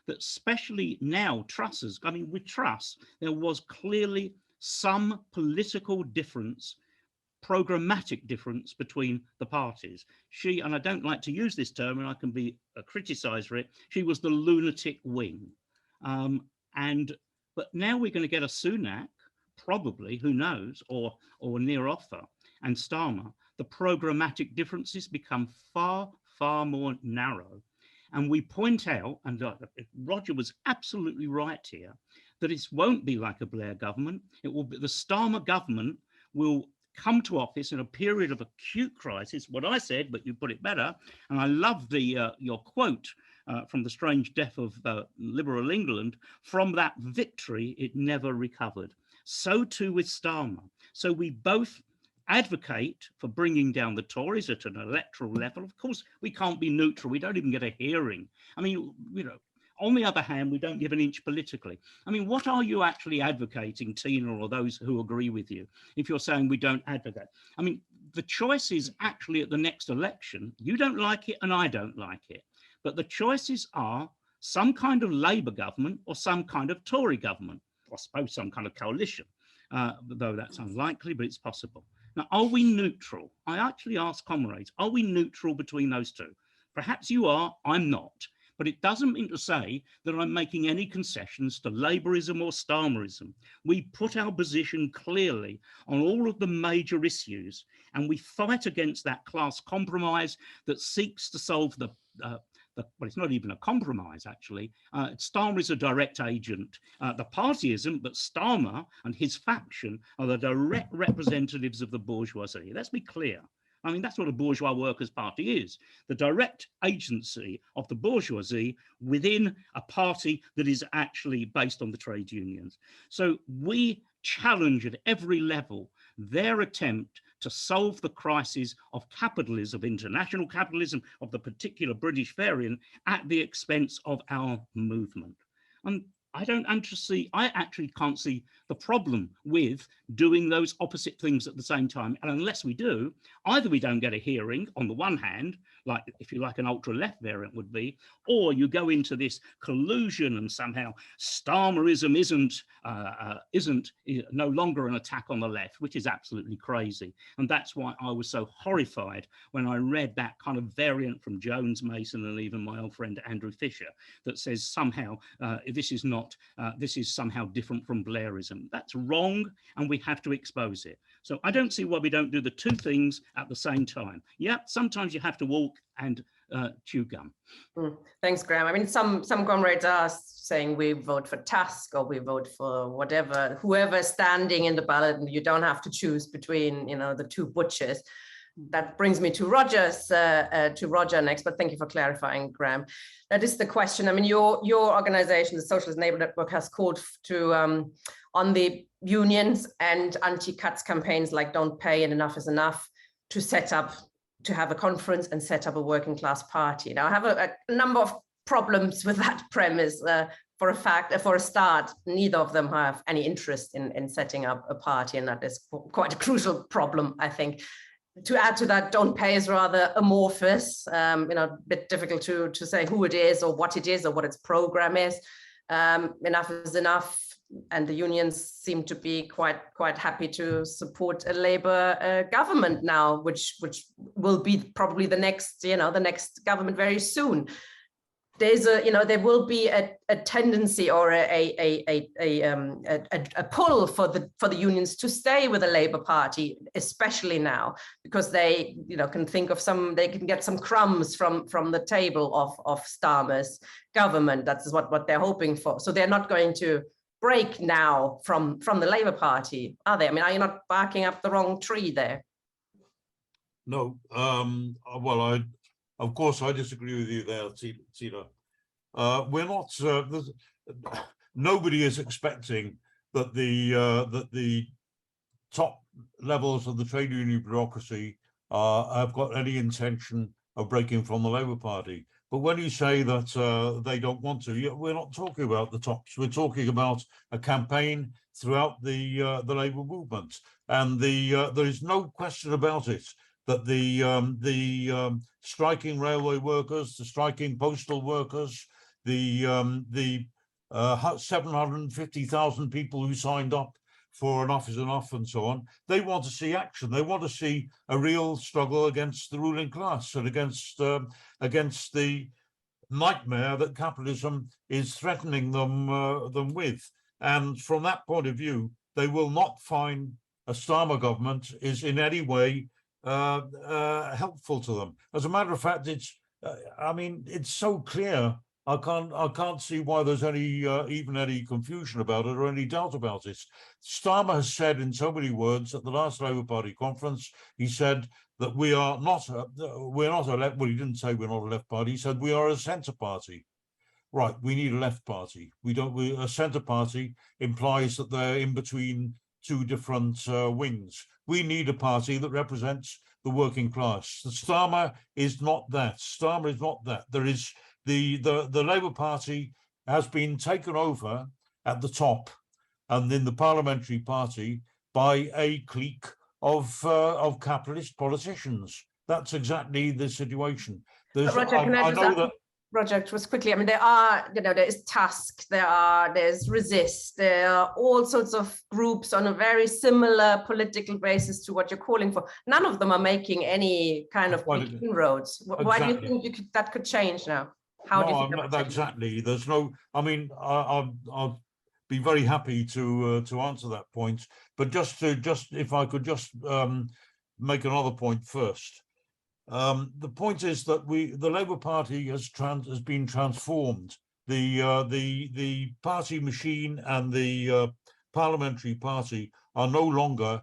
that especially now Truss, I mean, with Truss, there was clearly some political difference, programmatic difference between the parties. She, and I don't like to use this term and I can be criticised for it, she was the lunatic wing. But now we're going to get a Sunak, probably, who knows, or near offer, and Starmer. The programmatic differences become far, far more narrow. And we point out, and Roger was absolutely right here, that it won't be like a Blair government. It will be, the Starmer government will come to office in a period of acute crisis, what I said, but you put it better. And I love your quote from The Strange Death of Liberal England, from that victory, it never recovered. So too with Starmer. So we both advocate for bringing down the Tories at an electoral level. Of course, we can't be neutral. We don't even get a hearing. I mean, you know, on the other hand, we don't give an inch politically. I mean, what are you actually advocating, Tina, or those who agree with you, if you're saying we don't advocate? I mean, the choices actually at the next election, you don't like it and I don't like it, but the choices are some kind of Labour government or some kind of Tory government, or I suppose some kind of coalition, though that's unlikely, but it's possible. Now, are we neutral? I actually ask comrades, are we neutral between those two? Perhaps you are, I'm not. But it doesn't mean to say that I'm making any concessions to Labourism or Starmerism. We put our position clearly on all of the major issues, and we fight against that class compromise that seeks to solve well, it's not even a compromise, actually. Starmer is a direct agent. The party isn't, but Starmer and his faction are the direct representatives of the bourgeoisie. Let's be clear. I mean, that's what a bourgeois workers' party is, the direct agency of the bourgeoisie within a party that is actually based on the trade unions. So we challenge at every level their attempt to solve the crisis of capitalism, of international capitalism, of the particular British variant, at the expense of our movement. And I actually can't see the problem with doing those opposite things at the same time. And unless we do, either we don't get a hearing on the one hand, like if you like an ultra-left variant would be, or you go into this collusion and somehow Starmerism isn't no longer an attack on the left, which is absolutely crazy. And that's why I was so horrified when I read that kind of variant from Jones, Mason, and even my old friend Andrew Fisher that says somehow this is somehow different from Blairism. That's wrong, and we have to expose it. So I don't see why we don't do the two things at the same time. Yeah, sometimes you have to walk and chew gum. Thanks, Graham. I mean, some comrades are saying we vote for Tusk or we vote for whatever, whoever's standing in the ballot, and you don't have to choose between, you know, the two butchers. That brings me to Roger next, but thank you for clarifying, Graham. That is the question. I mean, your organization, the Socialist Neighbour Network, has called to on the unions and anti-cuts campaigns like Don't Pay and Enough is Enough to set up to have a conference and set up a working class party. Now, I have a number of problems with that premise. For a start, neither of them have any interest in setting up a party, and that is quite a crucial problem, I think. To add to that, don't pay is rather amorphous, a bit difficult to say who it is or what its program is. Enough is enough, and the unions seem to be quite happy to support a Labour government now, which will be probably the next government very soon. There's there will be a tendency or a pull for the unions to stay with the Labour Party, especially now, because they can think of they can get some crumbs from the table of Starmer's government. That's what they're hoping for. So they're not going to break now from the Labour Party, are they? I mean, are you not barking up the wrong tree there? No. Well, of course, I disagree with you there, Tina. We're not. Nobody is expecting that the top levels of the trade union bureaucracy have got any intention of breaking from the Labour Party. But when you say that they don't want to, we're not talking about the tops. We're talking about a campaign throughout the Labour movement, and there is no question about it that the striking railway workers, the striking postal workers, the 750,000 people who signed up for enough is enough and so on, they want to see action. They want to see a real struggle against the ruling class and against the nightmare that capitalism is threatening them with. And from that point of view, they will not find a Starmer government is in any way helpful to them. As a matter of fact, it's so clear. I can't see why there's even any confusion about it or any doubt about it. Starmer has said in so many words at the last Labour Party conference, he said that we are not a left. Well, he didn't say we're not a left party. He said we are a centre party. Right, we need a left party. A centre party implies that they're in between two different wings. We need a party that represents the working class. The Starmer is not that. Starmer is not that. There is the Labour Party has been taken over at the top and in the parliamentary party by a clique of capitalist politicians. That's exactly the situation. Roger, just quickly, I mean, there is Tusk, there's Resist, there are all sorts of groups on a very similar political basis to what you're calling for. None of them are making any kind of big inroads. Exactly. Why do you think that could change now? How do you think that exactly? There's no. I mean, I'll be very happy to answer that point, but just if I could just make another point first. The point is that the Labour Party has been transformed. The party machine and the parliamentary party are no longer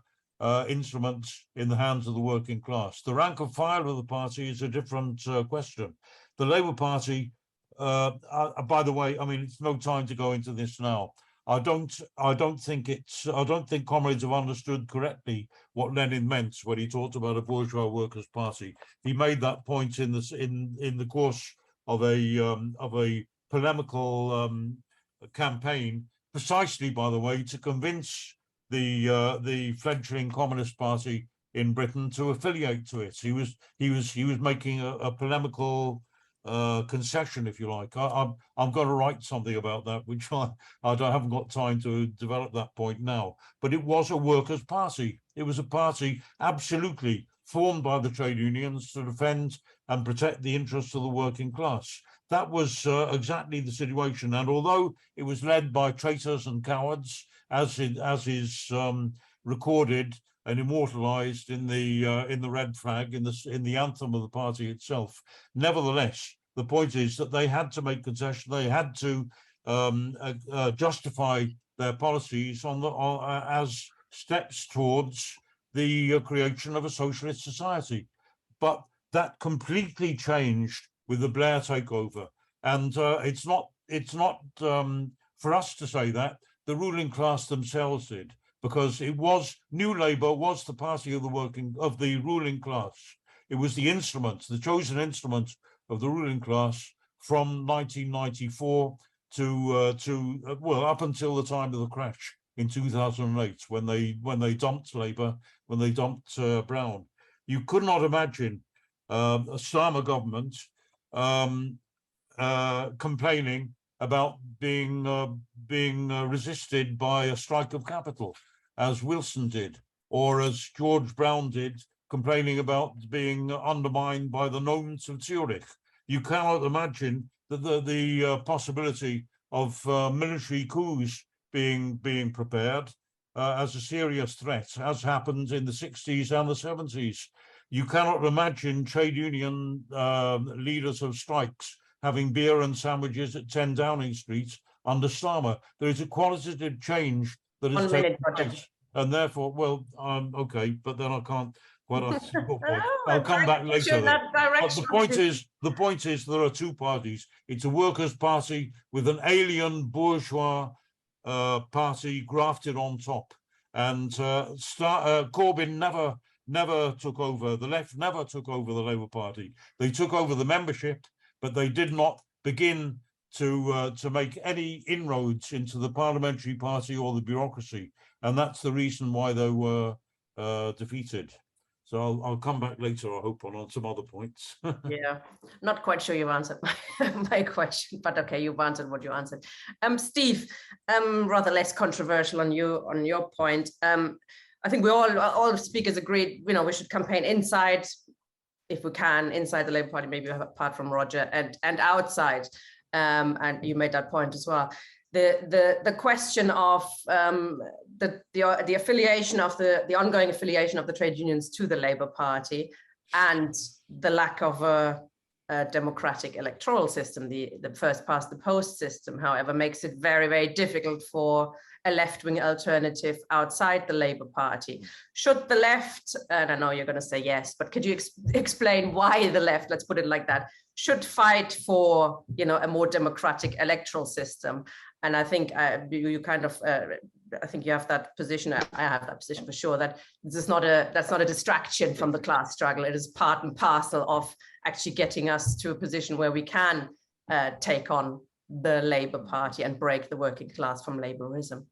instruments in the hands of the working class. The rank and file of the party is a different question. The Labour Party, by the way, I mean, it's no time to go into this now. I don't think comrades have understood correctly what Lenin meant when he talked about a bourgeois workers' party. He made that point in the course of a polemical campaign, precisely, by the way, to convince the fledgling Communist Party in Britain to affiliate to it. He was making a polemical concession, if you like. I'm going to write something about that, which I haven't got time to develop that point now. But it was a workers' party. It was a party absolutely formed by the trade unions to defend and protect the interests of the working class. That was exactly the situation. And although it was led by traitors and cowards, as is recorded and immortalized in the red flag, in the anthem of the party itself. Nevertheless, the point is that they had to make concessions. They had to justify their policies as steps towards the creation of a socialist society. But that completely changed with the Blair takeover, and it's not for us to say that. The ruling class themselves did. Because it was New Labour was the party of the ruling class. It was the instrument, the chosen instrument of the ruling class from 1994 to well, up until the time of the crash in 2008, when they dumped Labour, when they dumped Brown. You could not imagine a Starmer government complaining about being resisted by a strike of capital, as Wilson did, or as George Brown did, complaining about being undermined by the Gnomes of Zurich. You cannot imagine that the possibility of military coups being prepared as a serious threat, as happened in the 60s and the 70s. You cannot imagine trade union leaders of strikes having beer and sandwiches at 10 Downing Street under Starmer. There is a qualitative change that has taken place. And therefore, well, okay, but then I can't quite answer your point. I'll come back later. But the point is there are two parties. It's a workers' party with an alien bourgeois party grafted on top. And Corbyn never took over, the left never took over the Labour Party. They took over the membership, but they did not begin to make any inroads into the parliamentary party or the bureaucracy. And that's the reason why they were defeated. So I'll come back later, I hope, on some other points. Yeah, not quite sure you've answered my question, but okay, you've answered what you answered. Steve, rather less controversial on your point. I think all speakers agreed, you know, we should campaign inside, if we can, inside the Labour Party, maybe apart from Roger, and outside. And you made that point as well. The question of the affiliation of the ongoing affiliation of the trade unions to the Labour Party, and the lack of a democratic electoral system, the first past the post system, however, makes it very, very difficult for a left-wing alternative outside the Labour Party. Should the left, and I know you're going to say yes, but could you explain why the left, let's put it like that, should fight for, you know, a more democratic electoral system? And I think you kind of, I think you have that position. I have that position for sure. That this is that's not a distraction from the class struggle. It is part and parcel of actually getting us to a position where we can take on the Labour Party and break the working class from Labourism.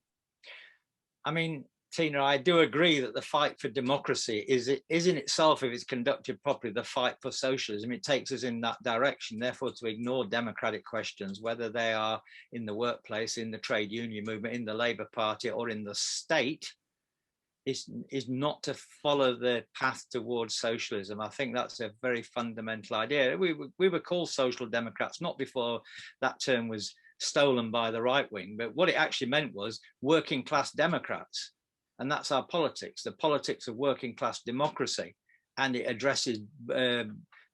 I mean, Tina, I do agree that the fight for democracy is in itself, if it's conducted properly, the fight for socialism. It takes us in that direction. Therefore, to ignore democratic questions, whether they are in the workplace, in the trade union movement, in the Labour Party, or in the state, is not to follow the path towards socialism. I think that's a very fundamental idea. We were called social democrats, not before that term was stolen by the right wing, but what it actually meant was working class democrats. And that's our politics, the politics of working class democracy. And it addresses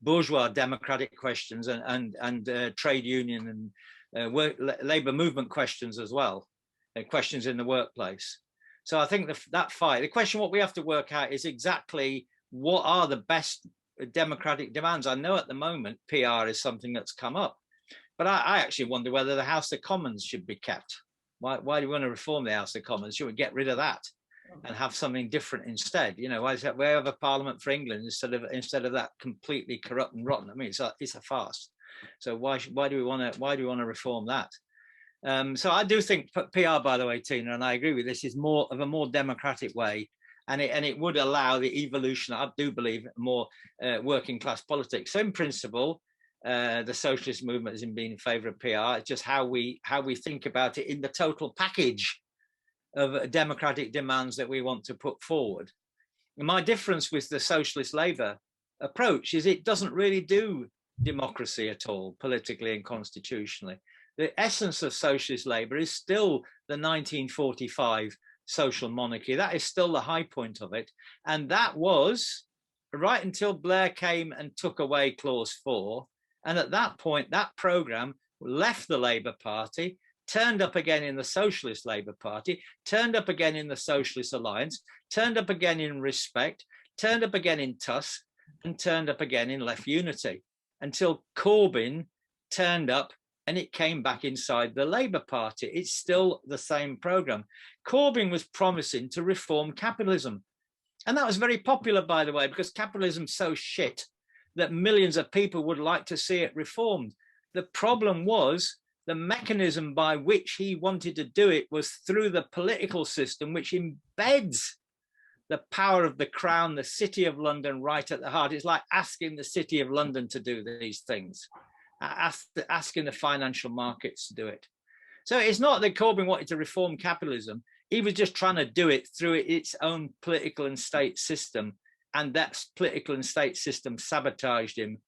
bourgeois democratic questions and trade union and labour movement questions as well, questions in the workplace. So I think that fight, the question what we have to work out is exactly what are the best democratic demands. I know at the moment PR is something that's come up, but I actually wonder whether the House of Commons should be kept. Why do we want to reform the House of Commons? Should we get rid of that and have something different instead? You know, why is that? We have a Parliament for England instead of that completely corrupt and rotten. I mean, it's a farce. So why do we want to reform that? So I do think PR, by the way, Tina, and I agree with this, is more of a more democratic way, and it would allow the evolution, I do believe, more working class politics. So in principle, the socialist movement has been in favour of PR. It's just how we think about it in the total package of democratic demands that we want to put forward. And my difference with the socialist Labour approach is it doesn't really do democracy at all, politically and constitutionally. The essence of socialist Labour is still the 1945 social monarchy. That is still the high point of it. And that was right until Blair came and took away Clause 4. And at that point, that programme left the Labour Party, turned up again in the Socialist Labour Party, turned up again in the Socialist Alliance, turned up again in Respect, turned up again in Truss, and turned up again in Left Unity, until Corbyn turned up and it came back inside the Labour Party. It's still the same programme. Corbyn was promising to reform capitalism. And that was very popular, by the way, because capitalism's so shit that millions of people would like to see it reformed. The problem was the mechanism by which he wanted to do it was through the political system, which embeds the power of the crown, the City of London, right at the heart. It's like asking the City of London to do these things, asking the financial markets to do it. So it's not that Corbyn wanted to reform capitalism. He was just trying to do it through its own political and state system. And that political and state system sabotaged him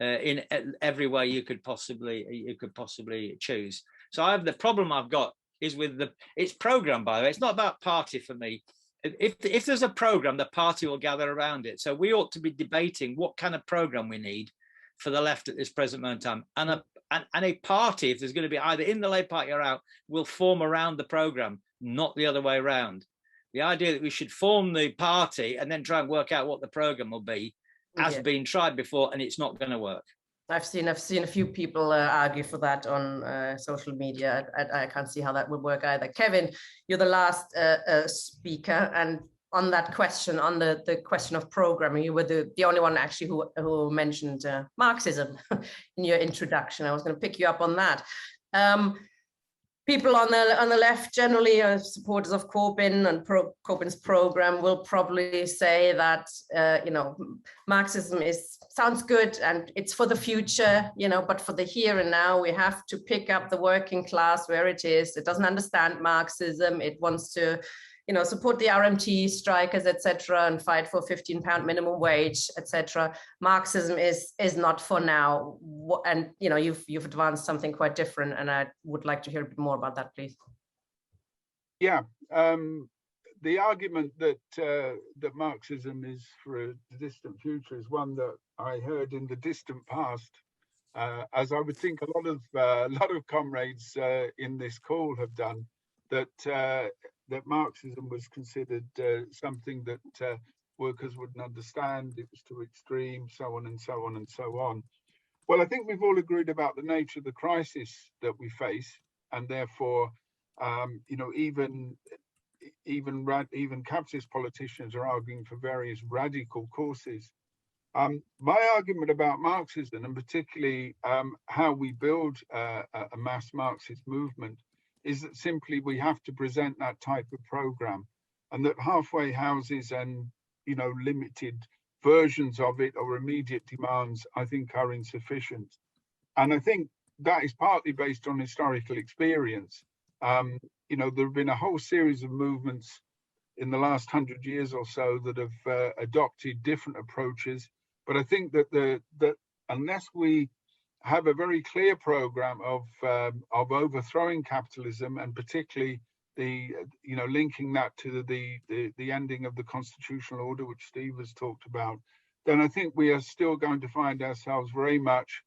in every way you could possibly choose. So the problem I've got is with its program, by the way. It's not about party for me. If there's a program, the party will gather around it. So we ought to be debating what kind of program we need for the left at this present moment in time. And a party, if there's going to be either in the Labour Party or out, will form around the program, not the other way around. The idea that we should form the party and then try and work out what the program will be has been tried before, and it's not going to work. I've seen a few people argue for that on social media. I can't see how that would work either. Kevin, you're the last speaker, and on that question, on the question of programming, you were the only one actually who mentioned Marxism in your introduction. I was going to pick you up on that. People on the left, generally supporters of Corbyn and Corbyn's program, will probably say that Marxism sounds good and it's for the future, but for the here and now, we have to pick up the working class where it is. It doesn't understand Marxism. It wants to, support the RMT strikers, etc., and fight for £15 minimum wage, etc. Marxism is not for now, and you've advanced something quite different, and I would like to hear a bit more about that, please. Yeah, the argument that that Marxism is for the distant future is one that I heard in the distant past, as I would think a lot of comrades in this call have done. That Marxism was considered something that workers wouldn't understand. It was too extreme, so on and so on and so on. Well, I think we've all agreed about the nature of the crisis that we face, and therefore, even capitalist politicians are arguing for various radical courses. My argument about Marxism, and particularly how we build a mass Marxist movement, is that simply we have to present that type of program, and that halfway houses and limited versions of it or immediate demands, I think, are insufficient. And I think that is partly based on historical experience. There have been a whole series of movements in the last 100 years or so that have adopted different approaches, but I think that unless we have a very clear program of overthrowing capitalism, and particularly the linking that to the ending of the constitutional order, which Steve has talked about, then I think we are still going to find ourselves very much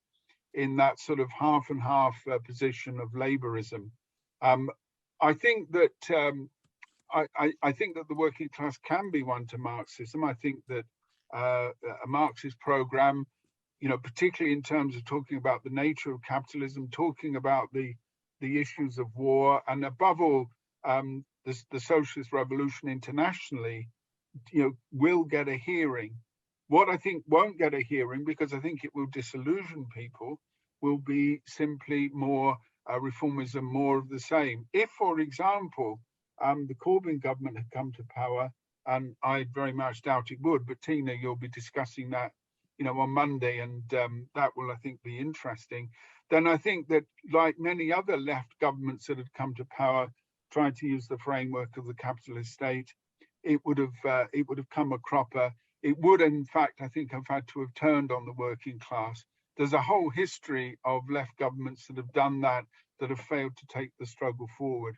in that sort of half and half position of Labourism. I think that I think that the working class can be one to Marxism. I think that a Marxist program, particularly in terms of talking about the nature of capitalism, talking about the issues of war, and above all, the socialist revolution internationally, will get a hearing. What I think won't get a hearing, because I think it will disillusion people, will be simply more reformism, more of the same. If, for example, the Corbyn government had come to power, and I very much doubt it would, but Tina, you'll be discussing that on Monday, and that will, I think, be interesting. Then I think that, like many other left governments that have come to power, trying to use the framework of the capitalist state, it would have come a cropper. It would, in fact, I think, have had to have turned on the working class. There's a whole history of left governments that have done that have failed to take the struggle forward.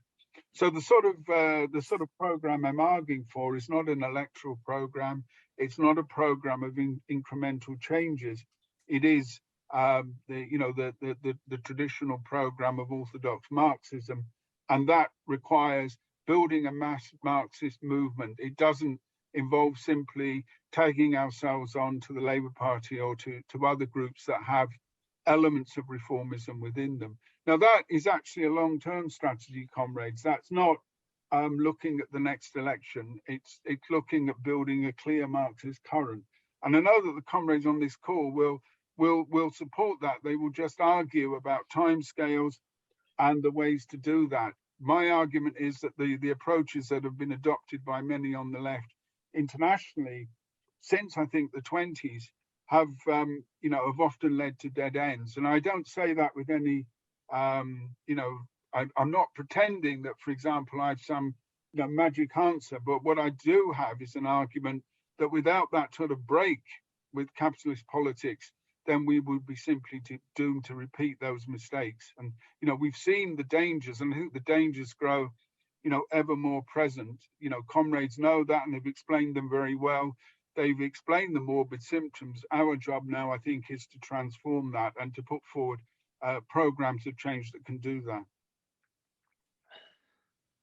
So the sort of program I'm arguing for is not an electoral program. It's not a program of incremental changes. It is the traditional program of orthodox Marxism, and that requires building a mass Marxist movement. It doesn't involve simply tagging ourselves on to the Labour Party or to other groups that have elements of reformism within them. Now, that is actually a long-term strategy, comrades. That's not looking at the next election. It's looking at building a clear Marxist current. And I know that the comrades on this call will support that. They will just argue about timescales and the ways to do that. My argument is that the approaches that have been adopted by many on the left internationally since I think the 20s have often led to dead ends. And I don't say that with any I'm not pretending that, for example, I have some magic answer, but what I do have is an argument that without that sort of break with capitalist politics, then we would be simply doomed to repeat those mistakes. And we've seen the dangers, and I think the dangers grow ever more present. Comrades know that, and they've explained them very well. They've explained the morbid symptoms. Our job now, I think, is to transform that and to put forward programs of change that can do that.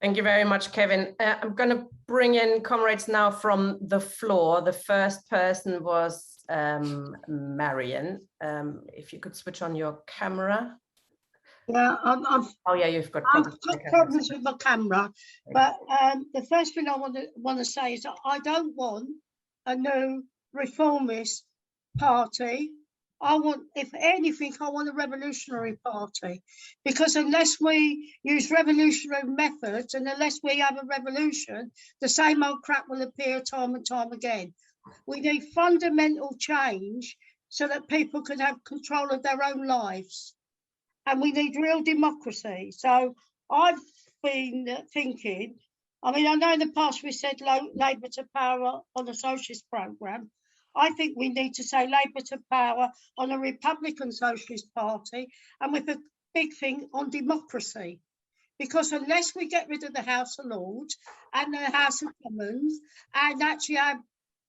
Thank you very much, Kevin. I'm going to bring in comrades now from the floor. The first person was Marion. If you could switch on your camera. Yeah, oh yeah, you've got problems with my camera. But the first thing I want to say is that I don't want a new reformist party. I want, if anything, I want a revolutionary party, because unless we use revolutionary methods and unless we have a revolution, the same old crap will appear time and time again. We need fundamental change so that people can have control of their own lives, and we need real democracy. So I've been thinking, I mean, I know in the past we said Labour to power on a socialist programme. I think we need to say Labour to power on a Republican Socialist Party, and with a big thing on democracy. Because unless we get rid of the House of Lords and the House of Commons and actually have,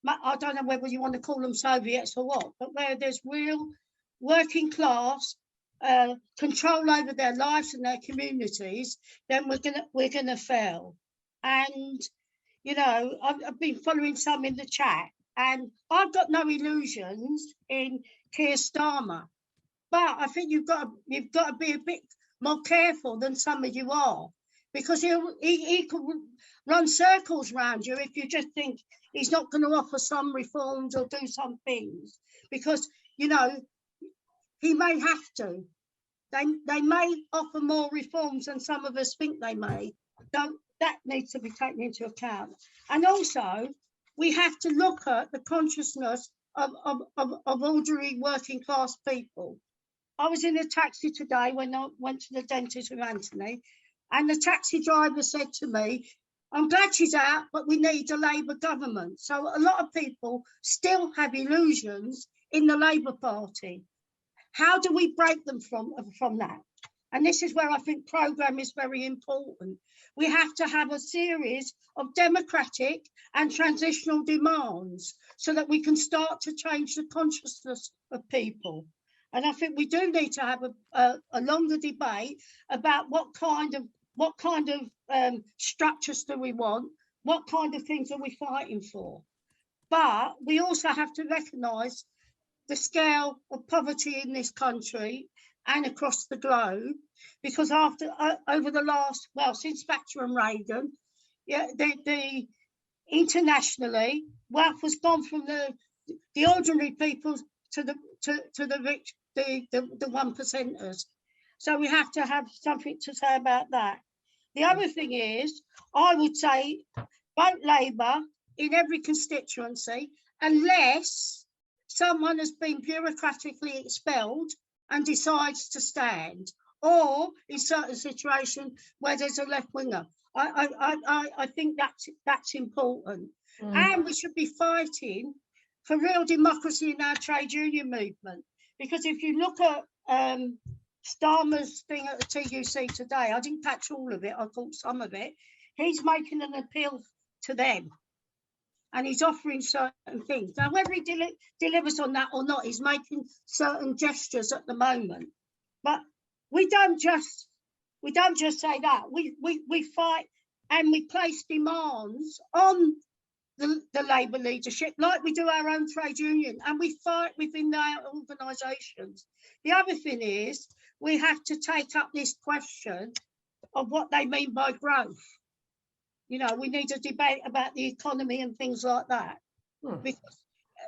I don't know whether you want to call them Soviets or what, but where there's real working class control over their lives and their communities, then we're gonna fail. And I've been following some in the chat, and I've got no illusions in Keir Starmer, but I think you've got to be a bit more careful than some of you are, because he could run circles around you if you just think he's not going to offer some reforms or do some things, because he may have to. They may offer more reforms than some of us think they may. So that needs to be taken into account. And also, we have to look at the consciousness of ordinary working class people. I was in a taxi today when I went to the dentist with Anthony, and the taxi driver said to me, I'm glad she's out, but we need a Labour government. So a lot of people still have illusions in the Labour Party. How do we break them from that? And this is where I think programme is very important. We have to have a series of democratic and transitional demands so that we can start to change the consciousness of people. And I think we do need to have a longer debate about what kind of structures do we want, what kind of things are we fighting for. But we also have to recognise the scale of poverty in this country and across the globe, because over the last, since Thatcher and Reagan, the internationally, wealth has gone from the ordinary people to the rich, the one percenters. So we have to have something to say about that. The other thing is, I would say vote Labour in every constituency unless someone has been bureaucratically expelled and decides to stand, or in certain situations where there's a left winger. I think that's important. And we should be fighting for real democracy in our trade union movement, because if you look at Starmer's thing at the TUC today, I didn't catch all of it, I caught some of it. He's making an appeal to them, and he's offering certain things. Now, whether he delivers on that or not, he's making certain gestures at the moment. But we don't just say that. We fight and we place demands on the Labour leadership, like we do our own trade union, and we fight within our organisations. The other thing is, we have to take up this question of what they mean by growth. You know, we need a debate about the economy and things like that. Because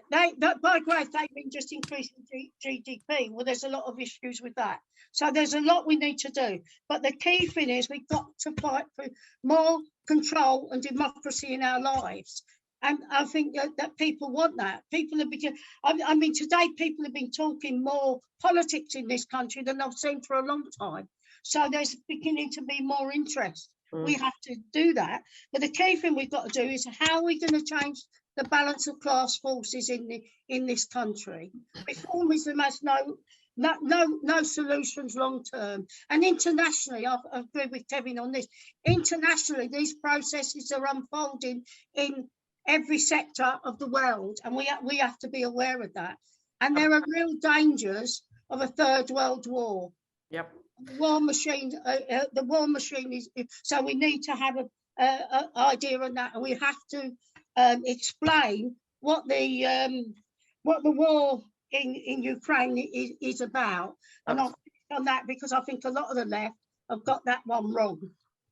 by growth, they mean just increasing GDP. Well, there's a lot of issues with that. So there's a lot we need to do. But the key thing is we've got to fight for more control and democracy in our lives. And I think that people want that. People have been, I mean, today people have been talking more politics in this country than I've seen for a long time. So there's beginning to be more interest. We have to do that. But the key thing we've got to do is how are we going to change the balance of class forces in this country? Reformism has no solutions long term. And internationally, I agree with Kevin on this. Internationally, these processes are unfolding in every sector of the world, and we have to be aware of that. And there are real dangers of a third world war. Yep. The war machine is, so we need to have an idea on that, and we have to explain what the war in Ukraine is about. And I'll finish on that because I think a lot of the left have got that one wrong.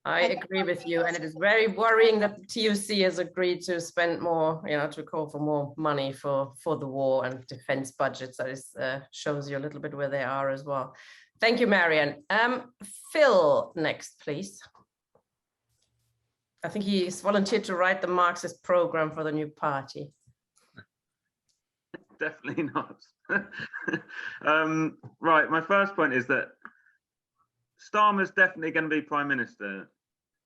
I agree with you, and it is very worrying that the TUC has agreed to spend more, you know, to call for more money for the war and defense budgets. That is, shows you a little bit where they are as well. Thank you, Marian. Phil, next, please. I think he's volunteered to write the Marxist program for the new party. Definitely not. Right, my first point is that Starmer's definitely going to be Prime Minister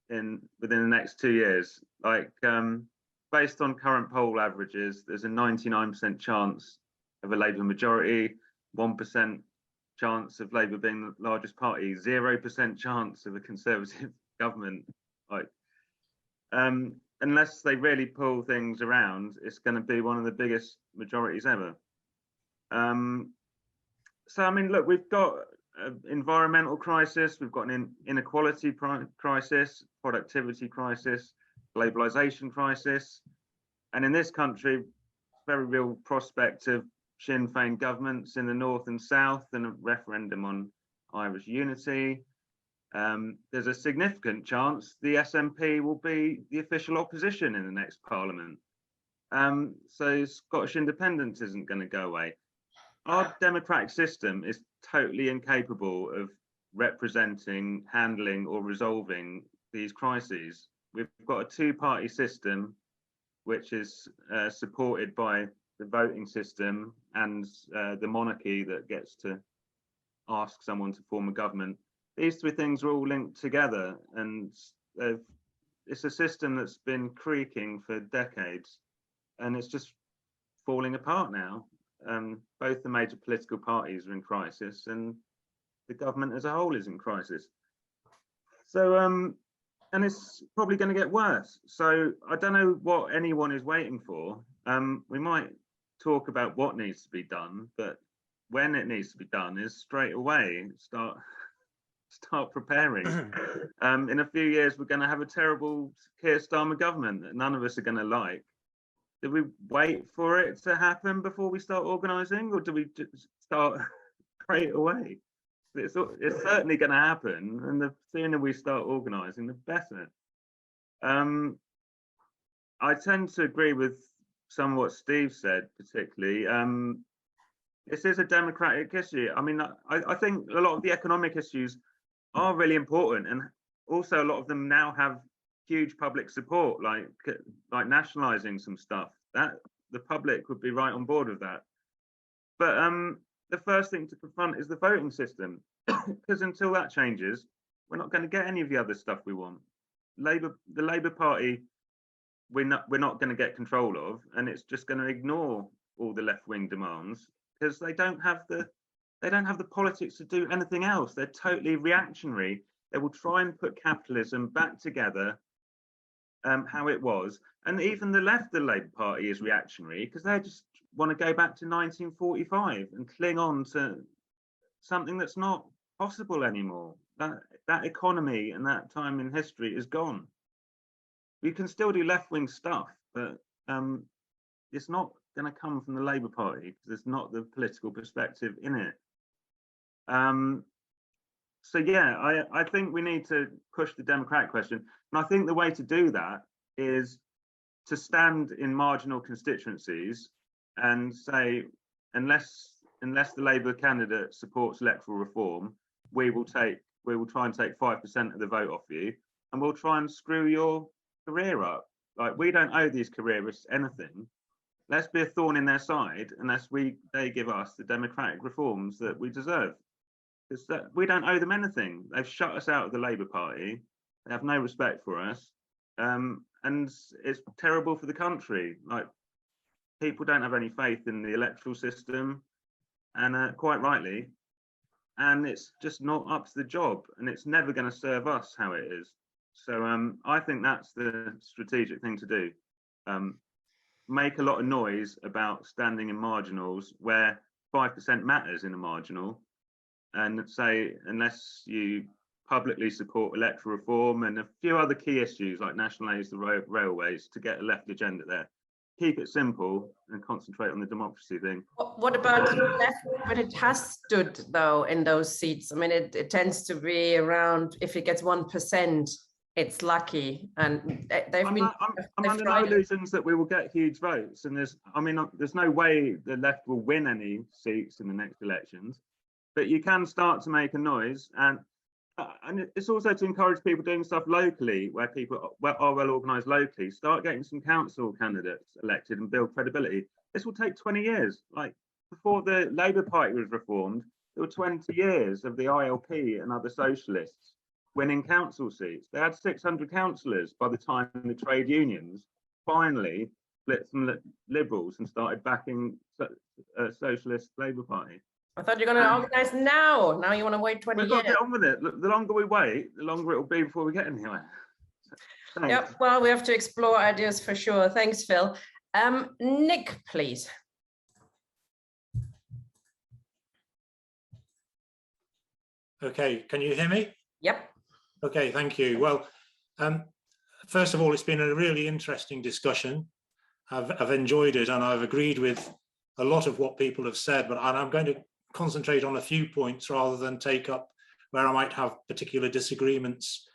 within the next 2 years. Like, based on current poll averages, there's a 99% chance of a Labour majority, 1% chance of Labour being the largest party, 0% chance of a Conservative government. Like, unless they really pull things around, it's going to be one of the biggest majorities ever. So, I mean, look, we've got an environmental crisis, we've got an inequality crisis, productivity crisis, globalization crisis, and in this country, very real prospect of Sinn Féin governments in the north and south and a referendum on Irish unity. There's a significant chance the SNP will be the official opposition in the next parliament. So Scottish independence isn't going to go away. Our democratic system is totally incapable of representing, handling or resolving these crises. We've got a two-party system which is supported by the voting system and the monarchy that gets to ask someone to form a government. These three things are all linked together, and it's a system that's been creaking for decades, and it's just falling apart now. Both the major political parties are in crisis, and the government as a whole is in crisis. So, and it's probably going to get worse. So I don't know what anyone is waiting for. We might talk about what needs to be done, but when it needs to be done is straight away. Start preparing. In a few years, we're going to have a terrible Keir Starmer government that none of us are going to like. Do we wait for it to happen before we start organising, or do we just start straight away? It's certainly going to happen, and the sooner we start organising, the better. I tend to agree with some of what Steve said, particularly. This is a democratic issue. I mean, I think a lot of the economic issues are really important, and also a lot of them now have huge public support, like nationalising some stuff. That the public would be right on board with that. But the first thing to confront is the voting system, because until that changes, we're not going to get any of the other stuff we want. The Labour Party, we're not going to get control of, and it's just going to ignore all the left-wing demands because they don't have the politics to do anything else. They're totally reactionary. They will try and put capitalism back together how it was. And even the left of the Labour Party is reactionary because they just want to go back to 1945 and cling on to something that's not possible anymore. That economy and that time in history is gone. We can still do left-wing stuff, but it's not going to come from the Labour Party because there's not the political perspective in it. So yeah, I think we need to push the democratic question, and I think the way to do that is to stand in marginal constituencies and say, unless the Labour candidate supports electoral reform, we will try and take 5% of the vote off you, and we'll try and screw your career up. Like, we don't owe these careerists anything. Let's be a thorn in their side unless they give us the democratic reforms that we deserve. Because we don't owe them anything. They've shut us out of the Labour Party. They have no respect for us. And it's terrible for the country. Like, people don't have any faith in the electoral system, and quite rightly. And it's just not up to the job, and it's never going to serve us how it is. So I think that's the strategic thing to do. Make a lot of noise about standing in marginals where 5% matters in a marginal, and say, unless you publicly support electoral reform and a few other key issues like nationalise the railways to get a left agenda there, keep it simple and concentrate on the democracy thing. What about the left? But it has stood though in those seats. I mean, it tends to be around, if it gets 1%, it's lucky, and I'm under no illusions that we will get huge votes, and there's no way the left will win any seats in the next elections, but you can start to make a noise, and it's also to encourage people doing stuff locally where people are well organised locally. Start getting some council candidates elected and build credibility. This will take 20 years. Like, before the Labour Party was reformed, there were 20 years of the ILP and other socialists winning council seats. They had 600 councillors by the time the trade unions finally split from Liberals and started backing a socialist Labour Party. I thought you're going to organise now. Now you want to wait 20 years. We've got to get on with it. The longer we wait, the longer it will be before we get anywhere. Thanks. Yep, well, we have to explore ideas for sure. Thanks, Phil. Nick, please. Okay, can you hear me? Yep. Okay, thank you. Well, first of all, it's been a really interesting discussion. I've enjoyed it, and I've agreed with a lot of what people have said, but I'm going to concentrate on a few points rather than take up where I might have particular disagreements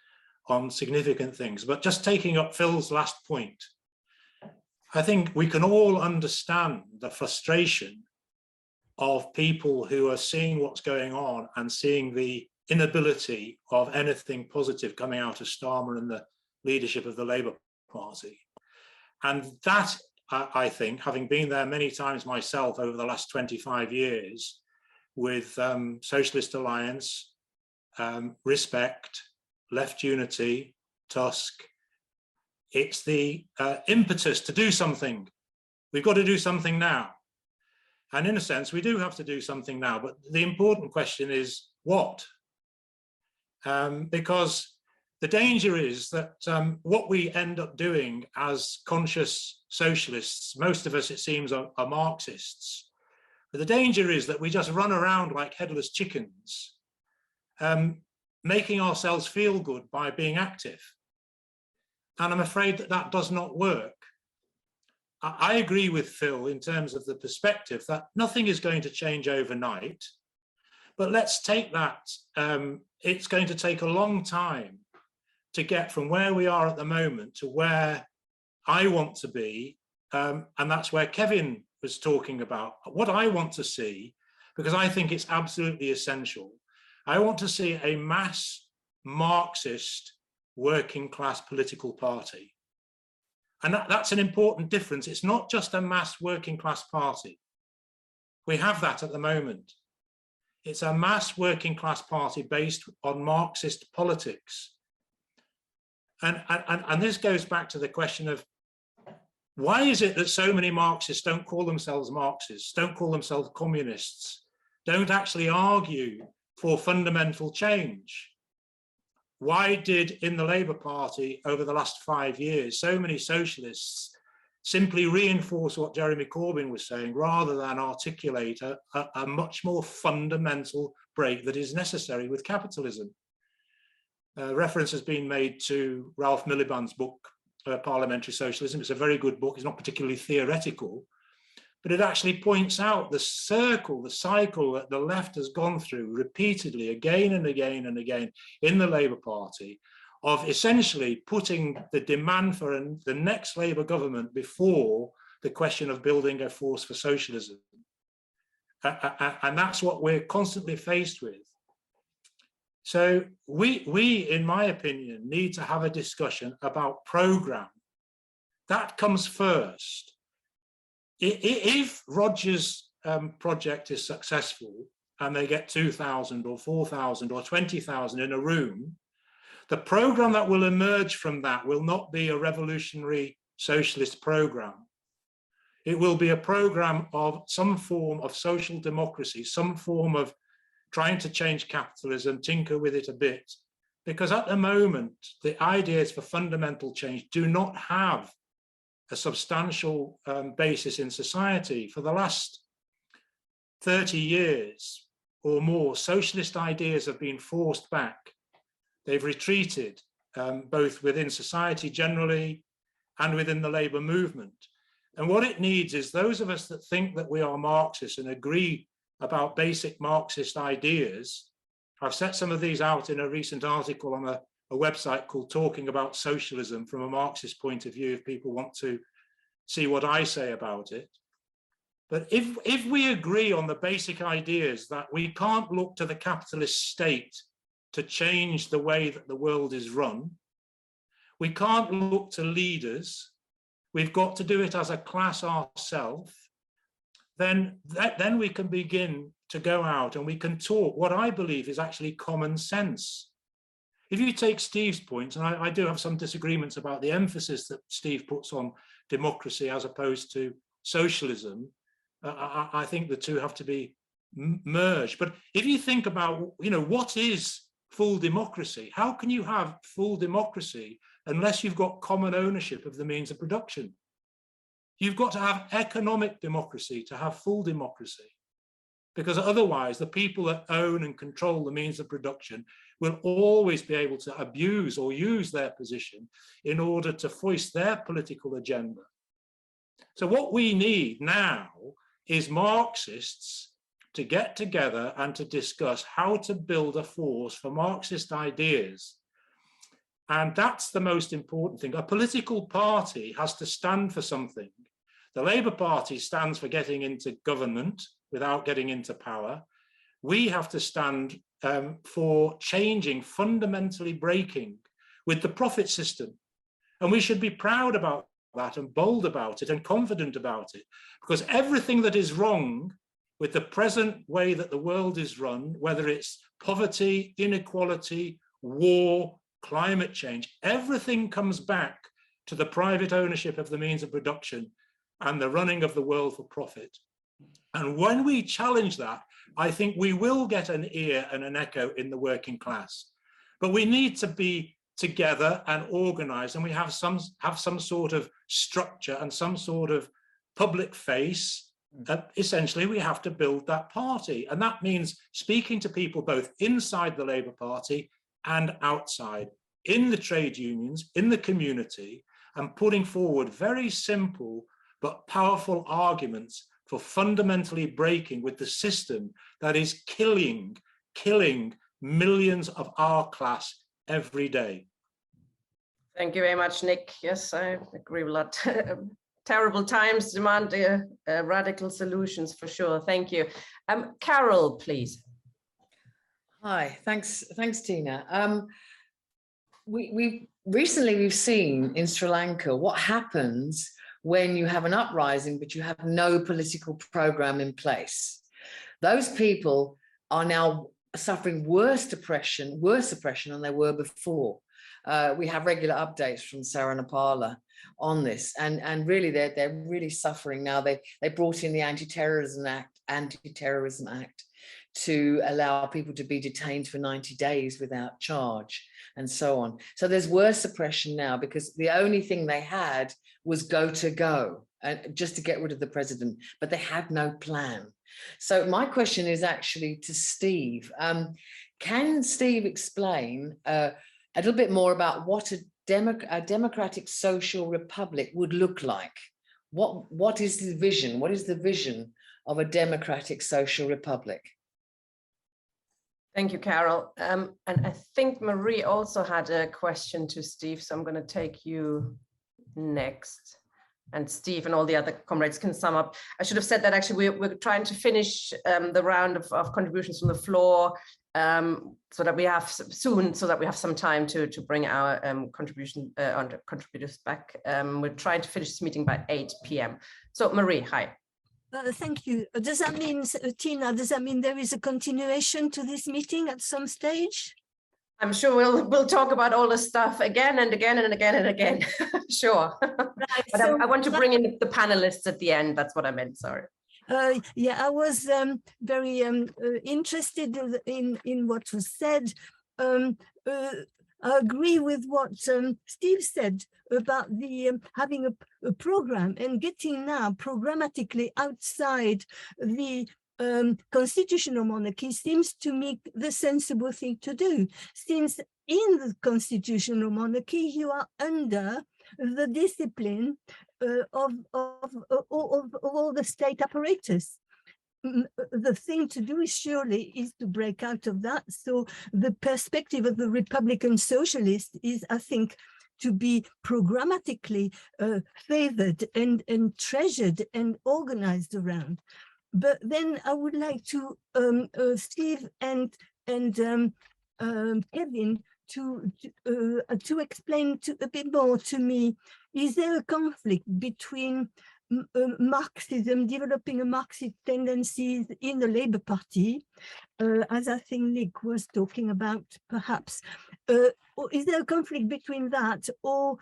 on significant things. But just taking up Phil's last point, I think we can all understand the frustration of people who are seeing what's going on and seeing the inability of anything positive coming out of Starmer and the leadership of the Labour Party. And that, I think, having been there many times myself over the last 25 years with Socialist Alliance, Respect, Left Unity, Tusk, it's the impetus to do something. We've got to do something now. And in a sense, we do have to do something now, but the important question is what? Because the danger is that what we end up doing as conscious socialists, most of us, it seems, are Marxists. But the danger is that we just run around like headless chickens, making ourselves feel good by being active. And I'm afraid that that does not work. I agree with Phil in terms of the perspective that nothing is going to change overnight. But let's take that. It's going to take a long time to get from where we are at the moment to where I want to be. And that's where Kevin was talking about what I want to see, because I think it's absolutely essential. I want to see a mass Marxist working class political party. And that's an important difference. It's not just a mass working class party. We have that at the moment. It's a mass working class party based on Marxist politics. And this goes back to the question of why is it that so many Marxists don't call themselves Marxists, don't call themselves communists, don't actually argue for fundamental change? Why did in the Labour Party over the last 5 years so many socialists simply reinforce what Jeremy Corbyn was saying rather than articulate a much more fundamental break that is necessary with capitalism? Reference has been made to Ralph Miliband's book, Parliamentary Socialism. It's a very good book. It's not particularly theoretical, but it actually points out the cycle that the left has gone through repeatedly, again and again and again in the Labour Party, of essentially putting the demand for the next Labour government before the question of building a force for socialism. And that's what we're constantly faced with. So we, in my opinion, need to have a discussion about programme. That comes first. If Roger's project is successful and they get 2,000 or 4,000 or 20,000 in a room, the programme that will emerge from that will not be a revolutionary socialist programme. It will be a programme of some form of social democracy, some form of trying to change capitalism, tinker with it a bit. Because at the moment, the ideas for fundamental change do not have a substantial basis in society. For the last 30 years or more, socialist ideas have been forced back. They've retreated, both within society generally and within the Labour movement. And what it needs is those of us that think that we are Marxists and agree about basic Marxist ideas. I've set some of these out in a recent article on a website called Talking About Socialism from a Marxist point of view, if people want to see what I say about it. But if we agree on the basic ideas that we can't look to the capitalist state to change the way that the world is run, we can't look to leaders, we've got to do it as a class ourselves, then we can begin to go out and we can talk what I believe is actually common sense. If you take Steve's points, and I do have some disagreements about the emphasis that Steve puts on democracy as opposed to socialism, I think the two have to be merged. But if you think about, what is full democracy? How can you have full democracy unless you've got common ownership of the means of production? You've got to have economic democracy to have full democracy, because otherwise the people that own and control the means of production will always be able to abuse or use their position in order to foist their political agenda. So what we need now is Marxists to get together and to discuss how to build a force for Marxist ideas. And that's the most important thing. A political party has to stand for something. The Labour Party stands for getting into government without getting into power. We have to stand for changing, fundamentally breaking with the profit system. And we should be proud about that and bold about it and confident about it, because everything that is wrong with the present way that the world is run, whether it's poverty, inequality, war, climate change, everything comes back to the private ownership of the means of production and the running of the world for profit. And when we challenge that, I think we will get an ear and an echo in the working class. But we need to be together and organized, and we have some sort of structure and some sort of public face. Essentially, we have to build that party. And that means speaking to people both inside the Labour Party and outside, in the trade unions, in the community, and putting forward very simple but powerful arguments for fundamentally breaking with the system that is killing millions of our class every day. Thank you very much, Nick. Yes, I agree with a lot. Terrible times demand radical solutions for sure. Thank you. Carol, please. Hi, thanks, Tina. We've seen in Sri Lanka what happens when you have an uprising, but you have no political program in place. Those people are now suffering worse oppression than they were before. We have regular updates from Saranapala on this, and really they're really suffering now. They brought in the Anti-Terrorism Act to allow people to be detained for 90 days without charge and so on. So there's worse oppression now because the only thing they had was go and just to get rid of the president, but they had no plan. So my question is actually to Steve. Can Steve explain a little bit more about what a democratic social republic would look like? What is the vision? What is the vision of a democratic social republic? Thank you, Carol. And I think Marie also had a question to Steve, so I'm going to take you next. And Steve and all the other comrades can sum up. I should have said that actually we're trying to finish the round of contributions from the floor so that we have some time to bring our contributors back. We're trying to finish this meeting by 8 p.m. So Marie, hi. Thank you. Does that mean, Tina, does that mean there is a continuation to this meeting at some stage? I'm sure we'll talk about all this stuff again and again and again and again. Sure. Right, but so I want to bring in the panelists at the end. That's what I meant. Sorry. Yeah, I was very interested in what was said. I agree with what Steve said about the having a program and getting now programmatically outside the constitutional monarchy seems to me the sensible thing to do, since in the constitutional monarchy you are under the discipline of all the state apparatus. The thing to do surely is to break out of that. So the perspective of the Republican Socialist is, I think, to be programmatically favored and treasured and organized around. But then I would like to Steve and Kevin to explain a bit more to me. Is there a conflict between Marxism, developing a Marxist tendencies in the Labour Party, as I think Nick was talking about, perhaps? Or is there a conflict between that or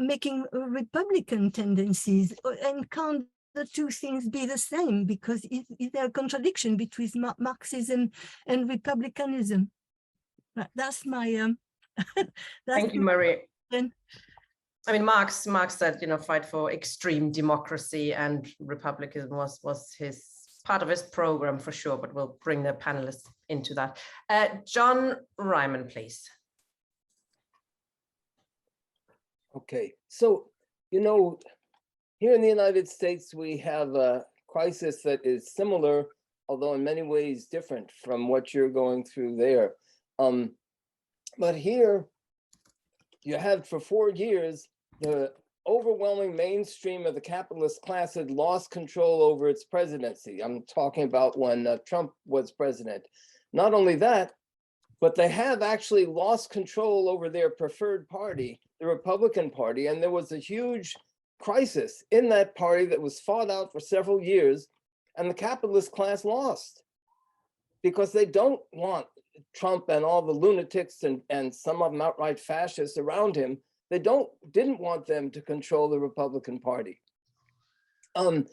making Republican tendencies? And can't the two things be the same? Because is there a contradiction between Marxism and Republicanism? That's my thank you, Marie. I mean, Marx said, fight for extreme democracy, and republicanism was his part of his program for sure, but we'll bring the panelists into that. John Ryman, please. Okay, so, here in the United States, we have a crisis that is similar, although in many ways different from what you're going through there. But here, you had for 4 years, the overwhelming mainstream of the capitalist class had lost control over its presidency. I'm talking about when Trump was president. Not only that, but they have actually lost control over their preferred party, the Republican Party, and there was a huge crisis in that party that was fought out for several years, and the capitalist class lost because they don't want Trump and all the lunatics and some of them outright fascists around him. They didn't want them to control the Republican Party. And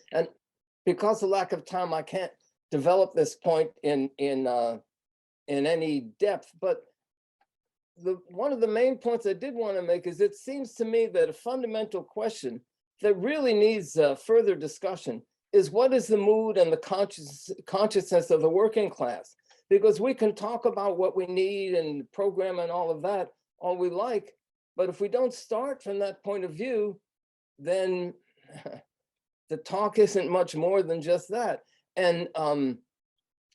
because of lack of time, I can't develop this point in any depth. But one of the main points I did want to make is it seems to me that a fundamental question that really needs further discussion is what is the mood and the consciousness of the working class? Because we can talk about what we need and program and all of that all we like, but if we don't start from that point of view, then the talk isn't much more than just that. And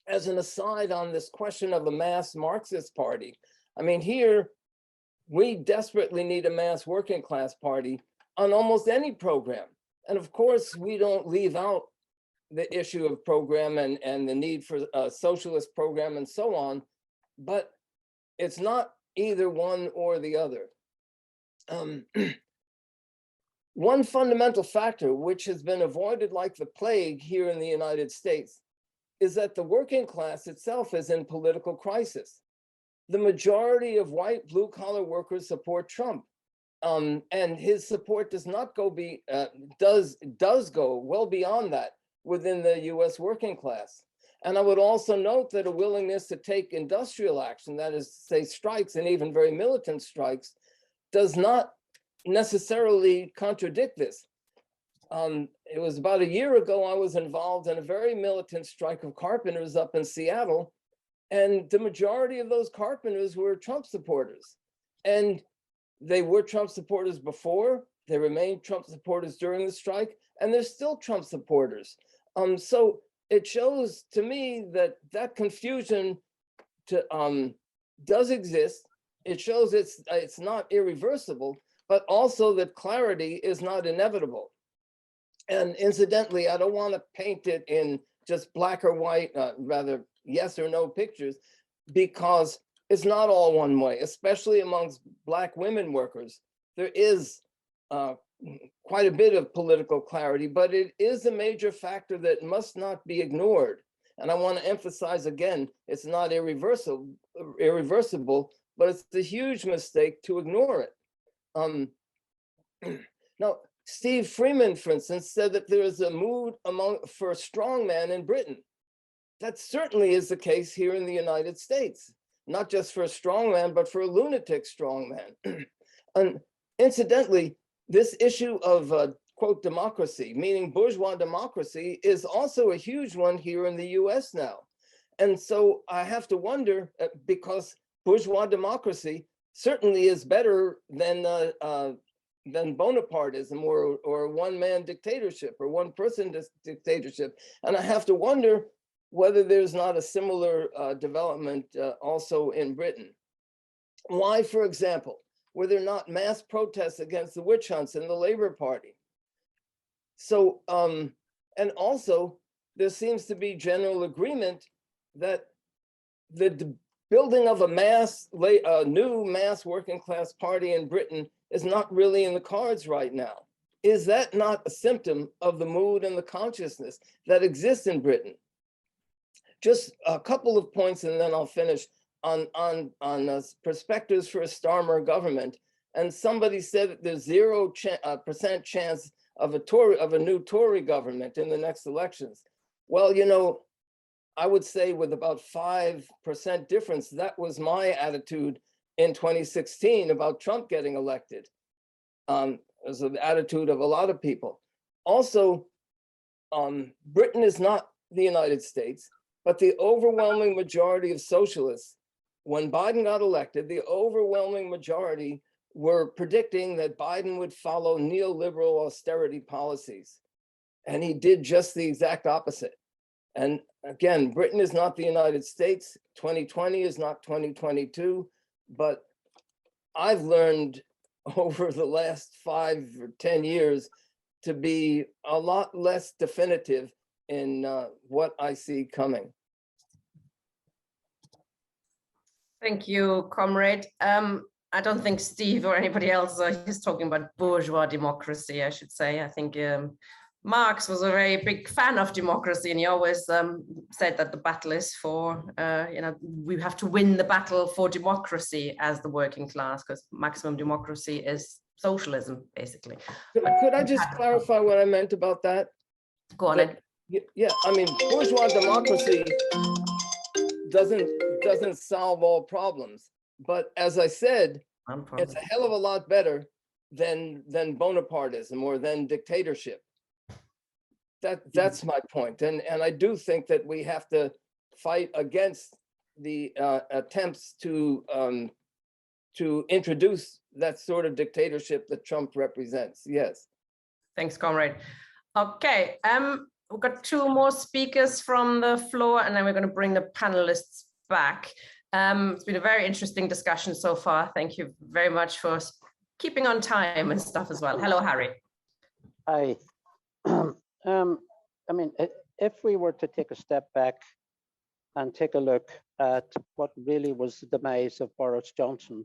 as an aside on this question of a mass Marxist party, I mean, here we desperately need a mass working class party on almost any program. And of course, we don't leave out the issue of program and the need for a socialist program and so on, but it's not either one or the other. One fundamental factor which has been avoided like the plague here in the United States is that the working class itself is in political crisis. The majority of white blue-collar workers support Trump, and his support does not go does go well beyond that within the US working class. And I would also note that a willingness to take industrial action, that is to say strikes and even very militant strikes, does not necessarily contradict this. It was about a year ago, I was involved in a very militant strike of carpenters up in Seattle, and the majority of those carpenters were Trump supporters. And They were Trump supporters before, they remained Trump supporters during the strike, and they're still Trump supporters. So it shows to me that that confusion does exist. It shows it's not irreversible, but also that clarity is not inevitable. And incidentally, I don't want to paint it in just black or white, rather yes or no pictures, because it's not all one way, especially amongst Black women workers. There is quite a bit of political clarity, but it is a major factor that must not be ignored. And I want to emphasize again, it's not irreversible, but it's a huge mistake to ignore it. Now, Steve Freeman, for instance, said that there is a mood for a strongman in Britain. That certainly is the case here in the United States, not just for a strongman, but for a lunatic strongman. And incidentally, this issue of quote democracy, meaning bourgeois democracy, is also a huge one here in the US now. And so I have to wonder, because bourgeois democracy certainly is better than Bonapartism or one-man dictatorship or one-person dictatorship. And I have to wonder whether there's not a similar development also in Britain. Why, for example, were there not mass protests against the witch hunts in the Labour Party? So, and also there seems to be general agreement that the building of a new mass working class party in Britain is not really in the cards right now. Is that not a symptom of the mood and the consciousness that exists in Britain? Just a couple of points and then I'll finish on perspectives for a Starmer government. And somebody said that there's 0% chance of a new Tory government in the next elections. Well, you know, I would say with about 5% difference, that was my attitude in 2016 about Trump getting elected. It was the attitude of a lot of people. Also, Britain is not the United States, but the overwhelming majority of socialists, when Biden got elected, the overwhelming majority were predicting that Biden would follow neoliberal austerity policies. And he did just the exact opposite. And again, Britain is not the United States. 2020 is not 2022. But I've learned over the last 5 or 10 years to be a lot less definitive in what I see coming. Thank you, comrade. I don't think Steve or anybody else is talking about bourgeois democracy, I should say. I think Marx was a very big fan of democracy, and he always said that the battle is for, we have to win the battle for democracy as the working class, because maximum democracy is socialism, basically. Could I just clarify what I meant about that? Go on, Ed. Yeah, I mean, bourgeois democracy doesn't solve all problems. But as I said, it's a hell of a lot better than Bonapartism or than dictatorship. That's my point. And I do think that we have to fight against the attempts to introduce that sort of dictatorship that Trump represents. Yes. Thanks, comrade. Okay, we've got 2 more speakers from the floor, and then we're going to bring the panelists back. It's been a very interesting discussion so far. Thank you very much for keeping on time and stuff as well. Hello, Harry. Hi. I mean, if we were to take a step back and take a look at what really was the demise of Boris Johnson,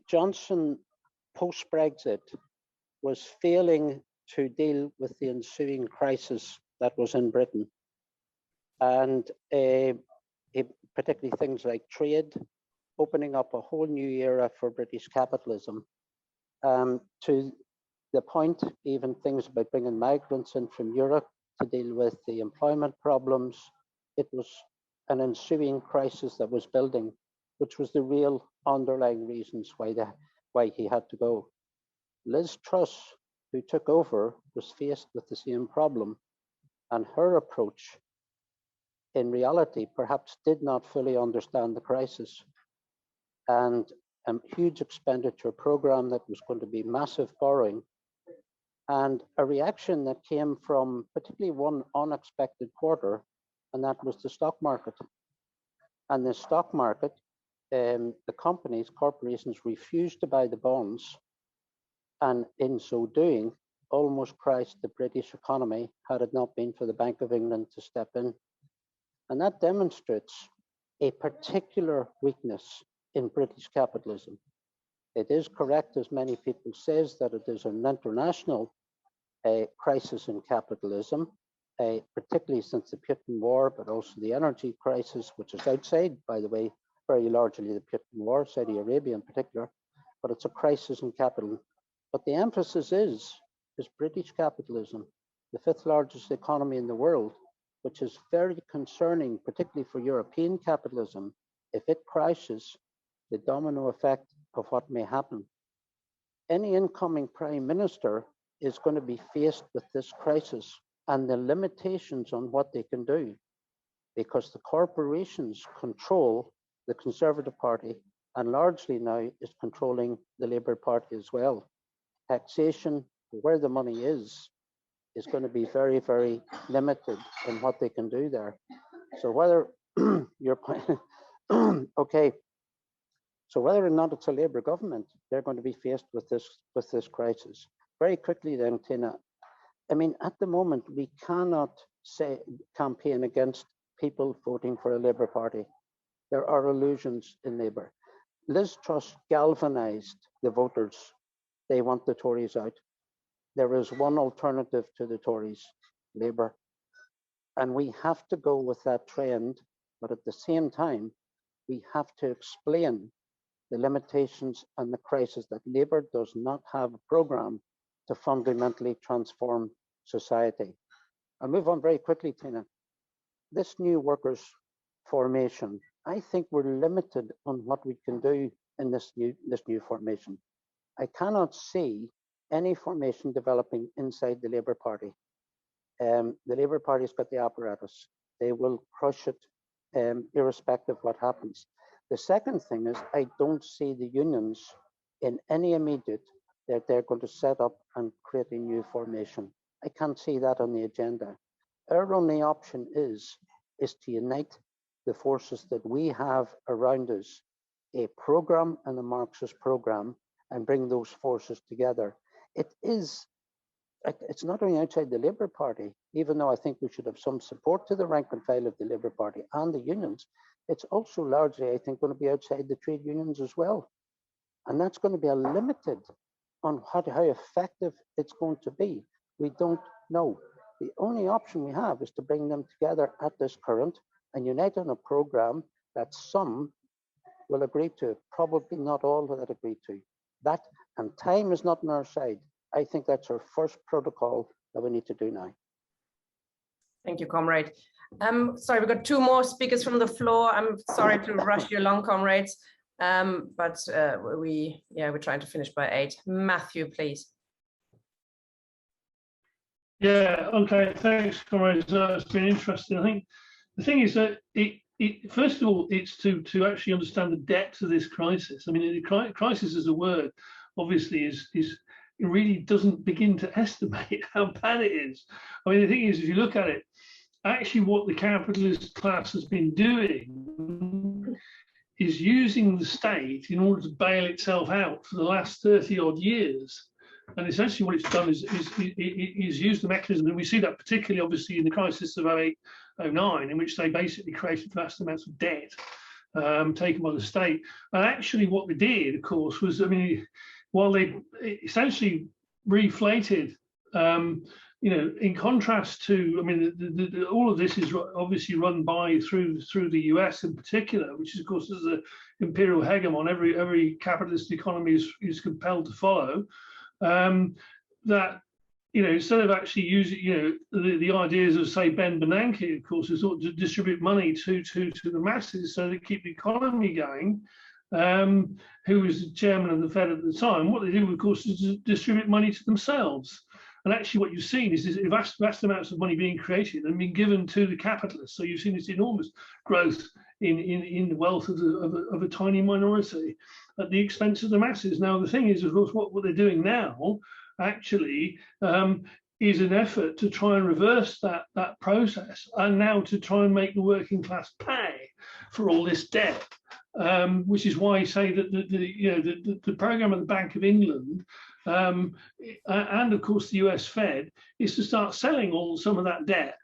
Johnson post-Brexit was failing to deal with the ensuing crisis that was in Britain. And particularly things like trade, opening up a whole new era for British capitalism, to the point, even things about bringing migrants in from Europe to deal with the employment problems. It was an ensuing crisis that was building, which was the real underlying reasons why he had to go. Liz Truss, who took over, was faced with the same problem, and her approach in reality perhaps did not fully understand the crisis. And huge expenditure program that was going to be massive borrowing, and a reaction that came from particularly one unexpected quarter, and that was the stock market. And the stock market, the corporations refused to buy the bonds, and in so doing, almost crashed the British economy had it not been for the Bank of England to step in. And that demonstrates a particular weakness in British capitalism. It is correct, as many people says, that it is an international crisis in capitalism, particularly since the Putin war, but also the energy crisis, which is outside, by the way, very largely the Putin war, Saudi Arabia in particular, but it's a crisis in capital. But the emphasis is British capitalism, the 5th largest economy in the world, which is very concerning, particularly for European capitalism. If it crashes, the domino effect of what may happen. Any incoming prime minister is going to be faced with this crisis and the limitations on what they can do, because the corporations control the Conservative Party and largely now is controlling the Labour Party as well. Taxation, where the money is going to be very, very limited in what they can do there. So whether okay, so whether or not it's a Labour government, they're going to be faced with this crisis. Very quickly then, Tina, I mean, at the moment, we cannot say campaign against people voting for a Labour Party. There are illusions in Labour. Liz Truss galvanized the voters. They want the Tories out. There is one alternative to the Tories, Labour. And we have to go with that trend, but at the same time, we have to explain the limitations and the crisis that Labour does not have a programme to fundamentally transform society. I'll move on very quickly, Tina. This new workers' formation, I think we're limited on what we can do in this new formation. I cannot see any formation developing inside the Labour Party. The Labour Party's got the apparatus. They will crush it irrespective of what happens. The second thing is I don't see the unions in any immediate that they're going to set up and create a new formation. I can't see that on the agenda. Our only option is to unite the forces that we have around us, a program and a Marxist program, and bring those forces together. It's not only outside the Labour Party, even though I think we should have some support to the rank and file of the Labour Party and the unions, it's also largely, I think, going to be outside the trade unions as well. And that's going to be limited on how effective it's going to be. We don't know. The only option we have is to bring them together at this current and unite on a program that some will agree to, probably not all will agree to. That, and time is not on our side. I think that's our first protocol that we need to do now. Thank you, comrade. Sorry, we've got 2 more speakers from the floor. I'm sorry to rush you along, comrades, but we're trying to finish by 8. Matthew, please. Yeah, okay, thanks, comrades. It's been interesting. I think the thing is that first of all, it's to actually understand the depth of this crisis. I mean, the crisis as a word, obviously, it really doesn't begin to estimate how bad it is. I mean, the thing is, if you look at it, actually what the capitalist class has been doing is using the state in order to bail itself out for the last 30 odd years. And essentially what it's done is use the mechanism, and we see that particularly obviously in the crisis of 08, 09, in which they basically created vast amounts of debt taken by the state. And actually what they did, of course, was, I mean, while they essentially reflated, in contrast to, I mean, all of this is obviously run through the US in particular, which is, of course, as an imperial hegemon, every capitalist economy is compelled to follow. That, instead of actually using, the ideas of, say, Ben Bernanke, of course, is to distribute money to the masses so they keep the economy going, who was the chairman of the Fed at the time, what they did, of course, is to distribute money to themselves. And actually what you've seen is vast amounts of money being created and being given to the capitalists. So you've seen this enormous growth in the wealth of a tiny minority. at the expense of the masses. Now, the thing is, of course, what they're doing now actually is an effort to try and reverse that process, and now to try and make the working class pay for all this debt. Which is why I say that the program of the Bank of England and of course the US Fed is to start selling some of that debt,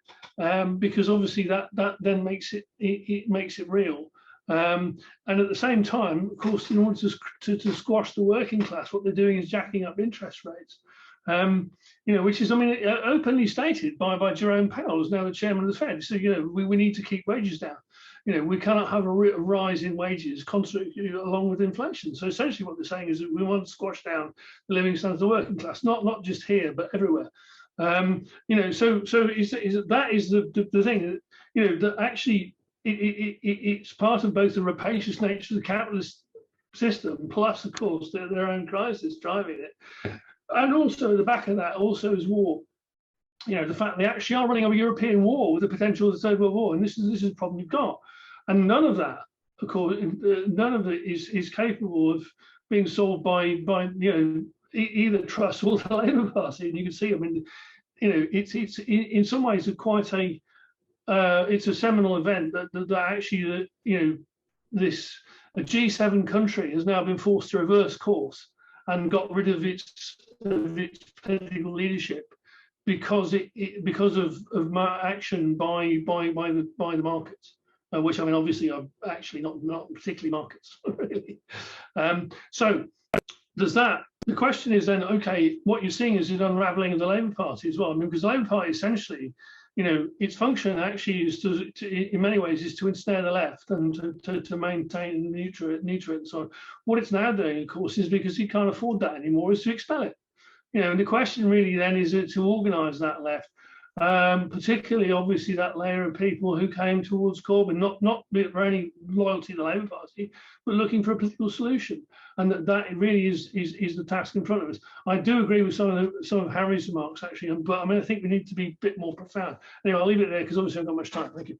because obviously that then makes it makes it real. And at the same time, of course, in order to squash the working class, what they're doing is jacking up interest rates. Which is, I mean, openly stated by Jerome Powell, who's now the chairman of the Fed. So, we need to keep wages down. We cannot have a rise in wages along with inflation. So essentially what they're saying is that we want to squash down the living standards of the working class, not just here, but everywhere. So that is the thing, that actually it's part of both the rapacious nature of the capitalist system, plus, of course, their own crisis driving it. And also at the back of that also is war. The fact they actually are running a European war with the potential of the Third World War, and this is the problem you've got. And none of that, of course, none of it is capable of being solved by either Truss or the Labour Party. And you can see, I mean, it's in some ways it's a seminal event that actually a G7 country has now been forced to reverse course and got rid of its political leadership because of action by the markets. Which, I mean, obviously are actually not particularly markets, really. So does that, the question is then, okay, what you're seeing is an unraveling of the Labour Party as well. I mean, because the Labour Party essentially, its function actually is to in many ways is to ensnare the left and to maintain neuter it. So what it's now doing, of course, is because it can't afford that anymore, is to expel it. And the question really then is to organise that left. Particularly, obviously, that layer of people who came towards Corbyn, not for any loyalty to the Labour Party, but looking for a political solution, and that really is the task in front of us. I do agree with some of Harry's remarks, actually, but I mean, I think we need to be a bit more profound. Anyway, I'll leave it there because obviously I've got much time. Thank you,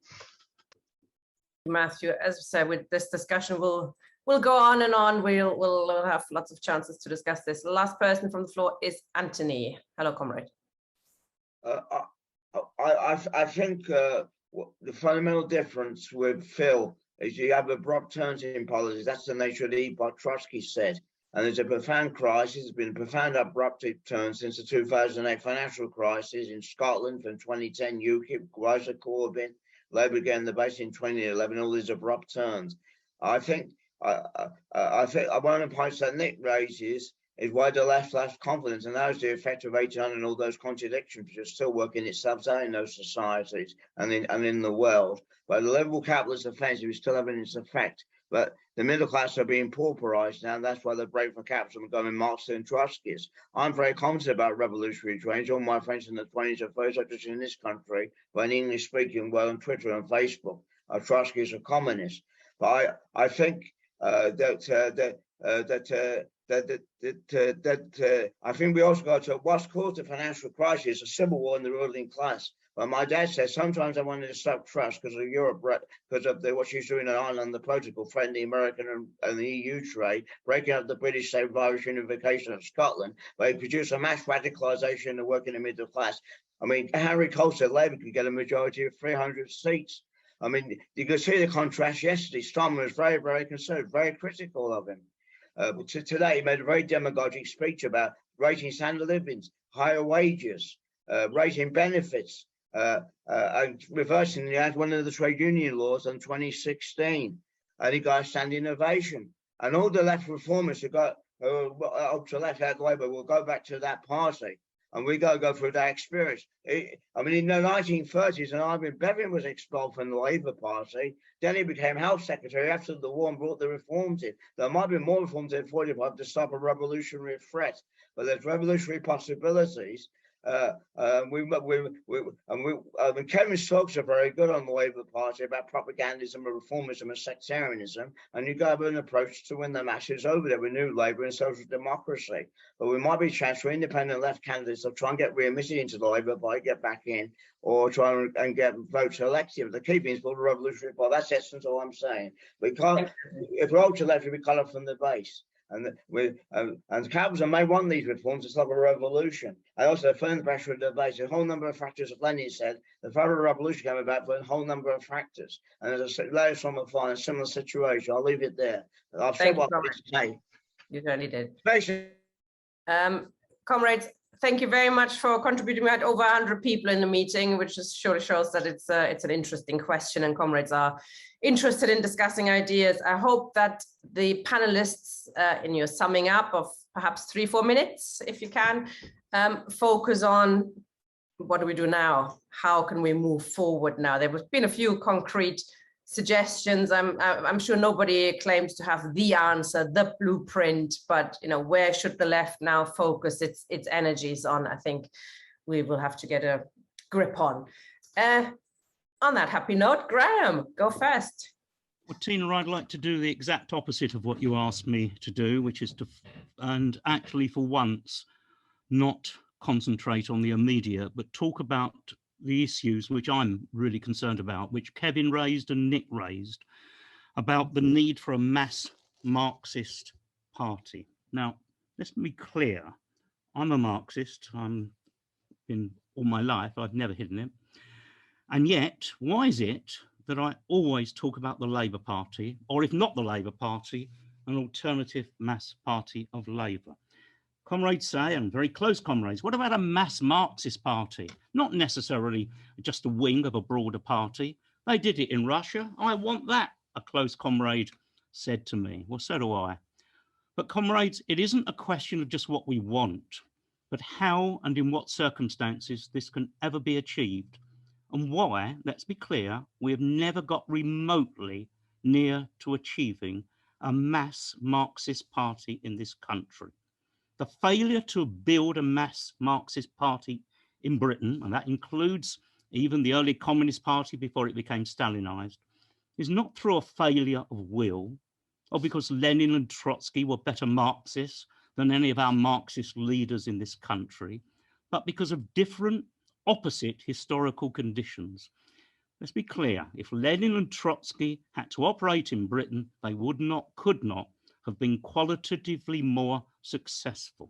Matthew. As I said, with this discussion, we'll go on and on. We'll have lots of chances to discuss this. The last person from the floor is Anthony. Hello, comrade. I think the fundamental difference with Phil is you have abrupt turns in policies. That's the nature of the epoch, Trotsky said. And there's a profound crisis. There's been a profound abrupt turn since the 2008 financial crisis in Scotland from 2010, UKIP, Weiser, Corbyn, Labour again, the base in 2011, all these abrupt turns. I think one of the points that Nick raises is why the left lacks confidence, and that is the effect of 1800 and all those contradictions which are still working itself out in those societies and in the world. But the liberal capitalist offensive is still having its effect. But the middle class are being pauperized now, and that's why they're breaking for capitalism and going Marxist and Trotskyist. I'm very confident about revolutionary change. All my friends in the 20s and 30s, not just in this country, but in English-speaking world on Twitter and Facebook, are Trotskyists or communists. But I think I think we also got to what's caused the financial crisis, a civil war in the ruling class. But my dad says sometimes I wanted to stop Truss because of Europe, because of what she's doing in Ireland, the protocol, friendly American and the EU trade, breaking up the British state of Irish unification of Scotland, but it produced a mass radicalisation in the working and middle class. I mean, Harry Cole said Labour could get a majority of 300 seats. I mean, you could see the contrast yesterday. Stormer was very, very concerned, very critical of him. But today, he made a very demagogic speech about raising standard of living, higher wages, raising benefits, and reversing one of the trade union laws in 2016. And he got a standing ovation. And all the left reformers who got up to left out the way, but we'll go back to that party. And we got to go through that experience. I mean, in the 1930s, and Ivan Bevan was expelled from the Labour Party. Then he became Health Secretary after the war and brought the reforms in. There might be more reforms in 45 to stop a revolutionary threat, but there's revolutionary possibilities. Kevin's talks are very good on the Labour Party about propagandism and reformism and sectarianism, and you got an approach to win the masses over there with New Labour and social democracy. But we might be chance for independent left candidates to try and get readmitted into the Labour Party, get back in, or try and get votes elective. The key thing is called a revolutionary party. That's essence all I'm saying. We can't, if we're ultra left, we cut off from the base. And capitalism may want these reforms. It's like a revolution. And also, the further pressure of the base, a whole number of factors, as Lenin said, the federal revolution came about for a whole number of factors. And as I said, Larry Solomon find a similar situation. I'll leave it there. I've said what I need to say. You certainly did. Comrades, thank you very much for contributing. We had over 100 people in the meeting, which just surely shows that it's an interesting question and comrades are interested in discussing ideas. I hope that the panelists, in your summing up of perhaps 3-4 minutes, if you can, focus on what do we do now? How can we move forward now? There have been a few concrete suggestions. I'm sure nobody claims to have the answer, the blueprint, but where should the left now focus its energies on? I think we will have to get a grip on. On that happy note, Graham, go first. Well, Tina, I'd like to do the exact opposite of what you asked me to do, which is and actually for once, not concentrate on the immediate, but talk about the issues which I'm really concerned about, which Kevin raised and Nick raised, about the need for a mass Marxist party. Now, let's be clear. I'm a Marxist. I'm been all my life. I've never hidden it. And yet, why is it that I always talk about the Labour Party, or if not the Labour Party, an alternative mass party of Labour? Comrades say, and very close comrades, what about a mass Marxist party? Not necessarily just a wing of a broader party. They did it in Russia. I want that, a close comrade said to me. Well, so do I. But comrades, it isn't a question of just what we want, but how and in what circumstances this can ever be achieved. And why, let's be clear, we have never got remotely near to achieving a mass Marxist party in this country. The failure to build a mass Marxist party in Britain, and that includes even the early Communist Party before it became Stalinized, is not through a failure of will, or because Lenin and Trotsky were better Marxists than any of our Marxist leaders in this country, but because of different, opposite historical conditions. Let's be clear, if Lenin and Trotsky had to operate in Britain, they could not have been qualitatively more successful.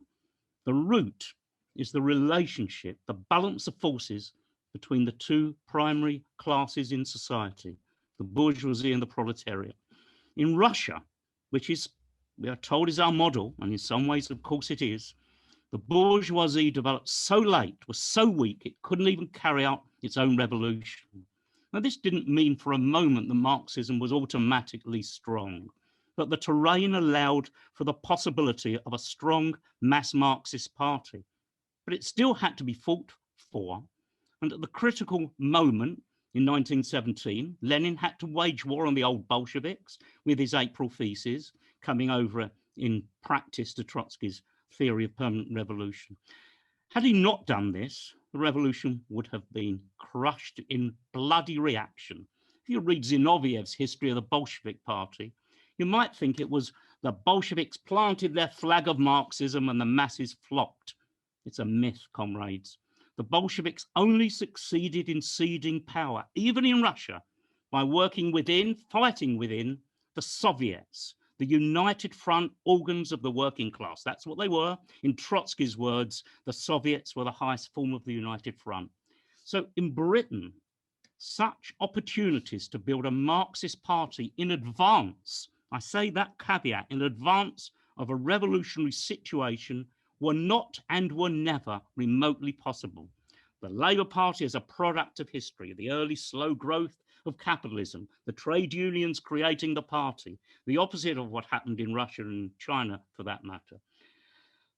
The root is the relationship, the balance of forces between the two primary classes in society, the bourgeoisie and the proletariat. In Russia, which is, we are told, is our model, and in some ways, of course it is, the bourgeoisie developed so late, was so weak, it couldn't even carry out its own revolution. Now, this didn't mean for a moment that Marxism was automatically strong, but the terrain allowed for the possibility of a strong mass Marxist party. But it still had to be fought for. And at the critical moment in 1917, Lenin had to wage war on the old Bolsheviks with his April theses, coming over in practice to Trotsky's theory of permanent revolution. Had he not done this, the revolution would have been crushed in bloody reaction. If you read Zinoviev's history of the Bolshevik Party, you might think it was the Bolsheviks planted their flag of Marxism and the masses flocked. It's a myth, comrades. The Bolsheviks only succeeded in ceding power, even in Russia, by working within, fighting within the Soviets, the united front organs of the working class. That's what they were. In Trotsky's words, the Soviets were the highest form of the united front. So in Britain, such opportunities to build a Marxist party in advance, I say that caveat, in advance of a revolutionary situation, were not and were never remotely possible. The Labour Party is a product of history, the early slow growth of capitalism, the trade unions creating the party, the opposite of what happened in Russia and China for that matter.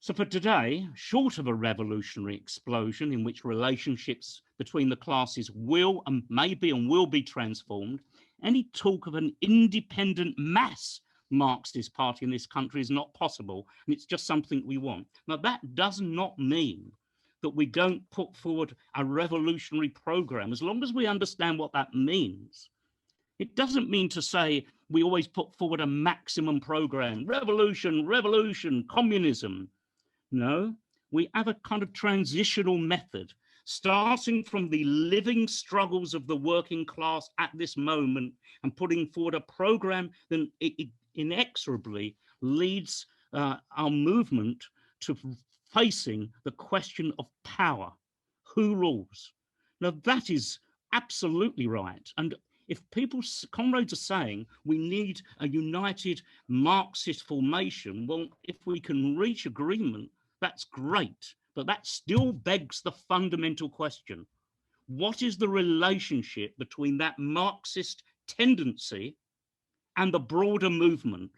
So for today, short of a revolutionary explosion in which relationships between the classes will and maybe and will be transformed, any talk of an independent mass Marxist party in this country is not possible, and it's just something we want. Now, that does not mean that we don't put forward a revolutionary program, as long as we understand what that means. It doesn't mean to say we always put forward a maximum program, revolution, revolution, communism. No, we have a kind of transitional method, starting from the living struggles of the working class at this moment and putting forward a program that it inexorably leads our movement to facing the question of power. Who rules? Now, that is absolutely right. And if comrades are saying we need a united Marxist formation, well, if we can reach agreement, that's great. But that still begs the fundamental question. What is the relationship between that Marxist tendency and the broader movement?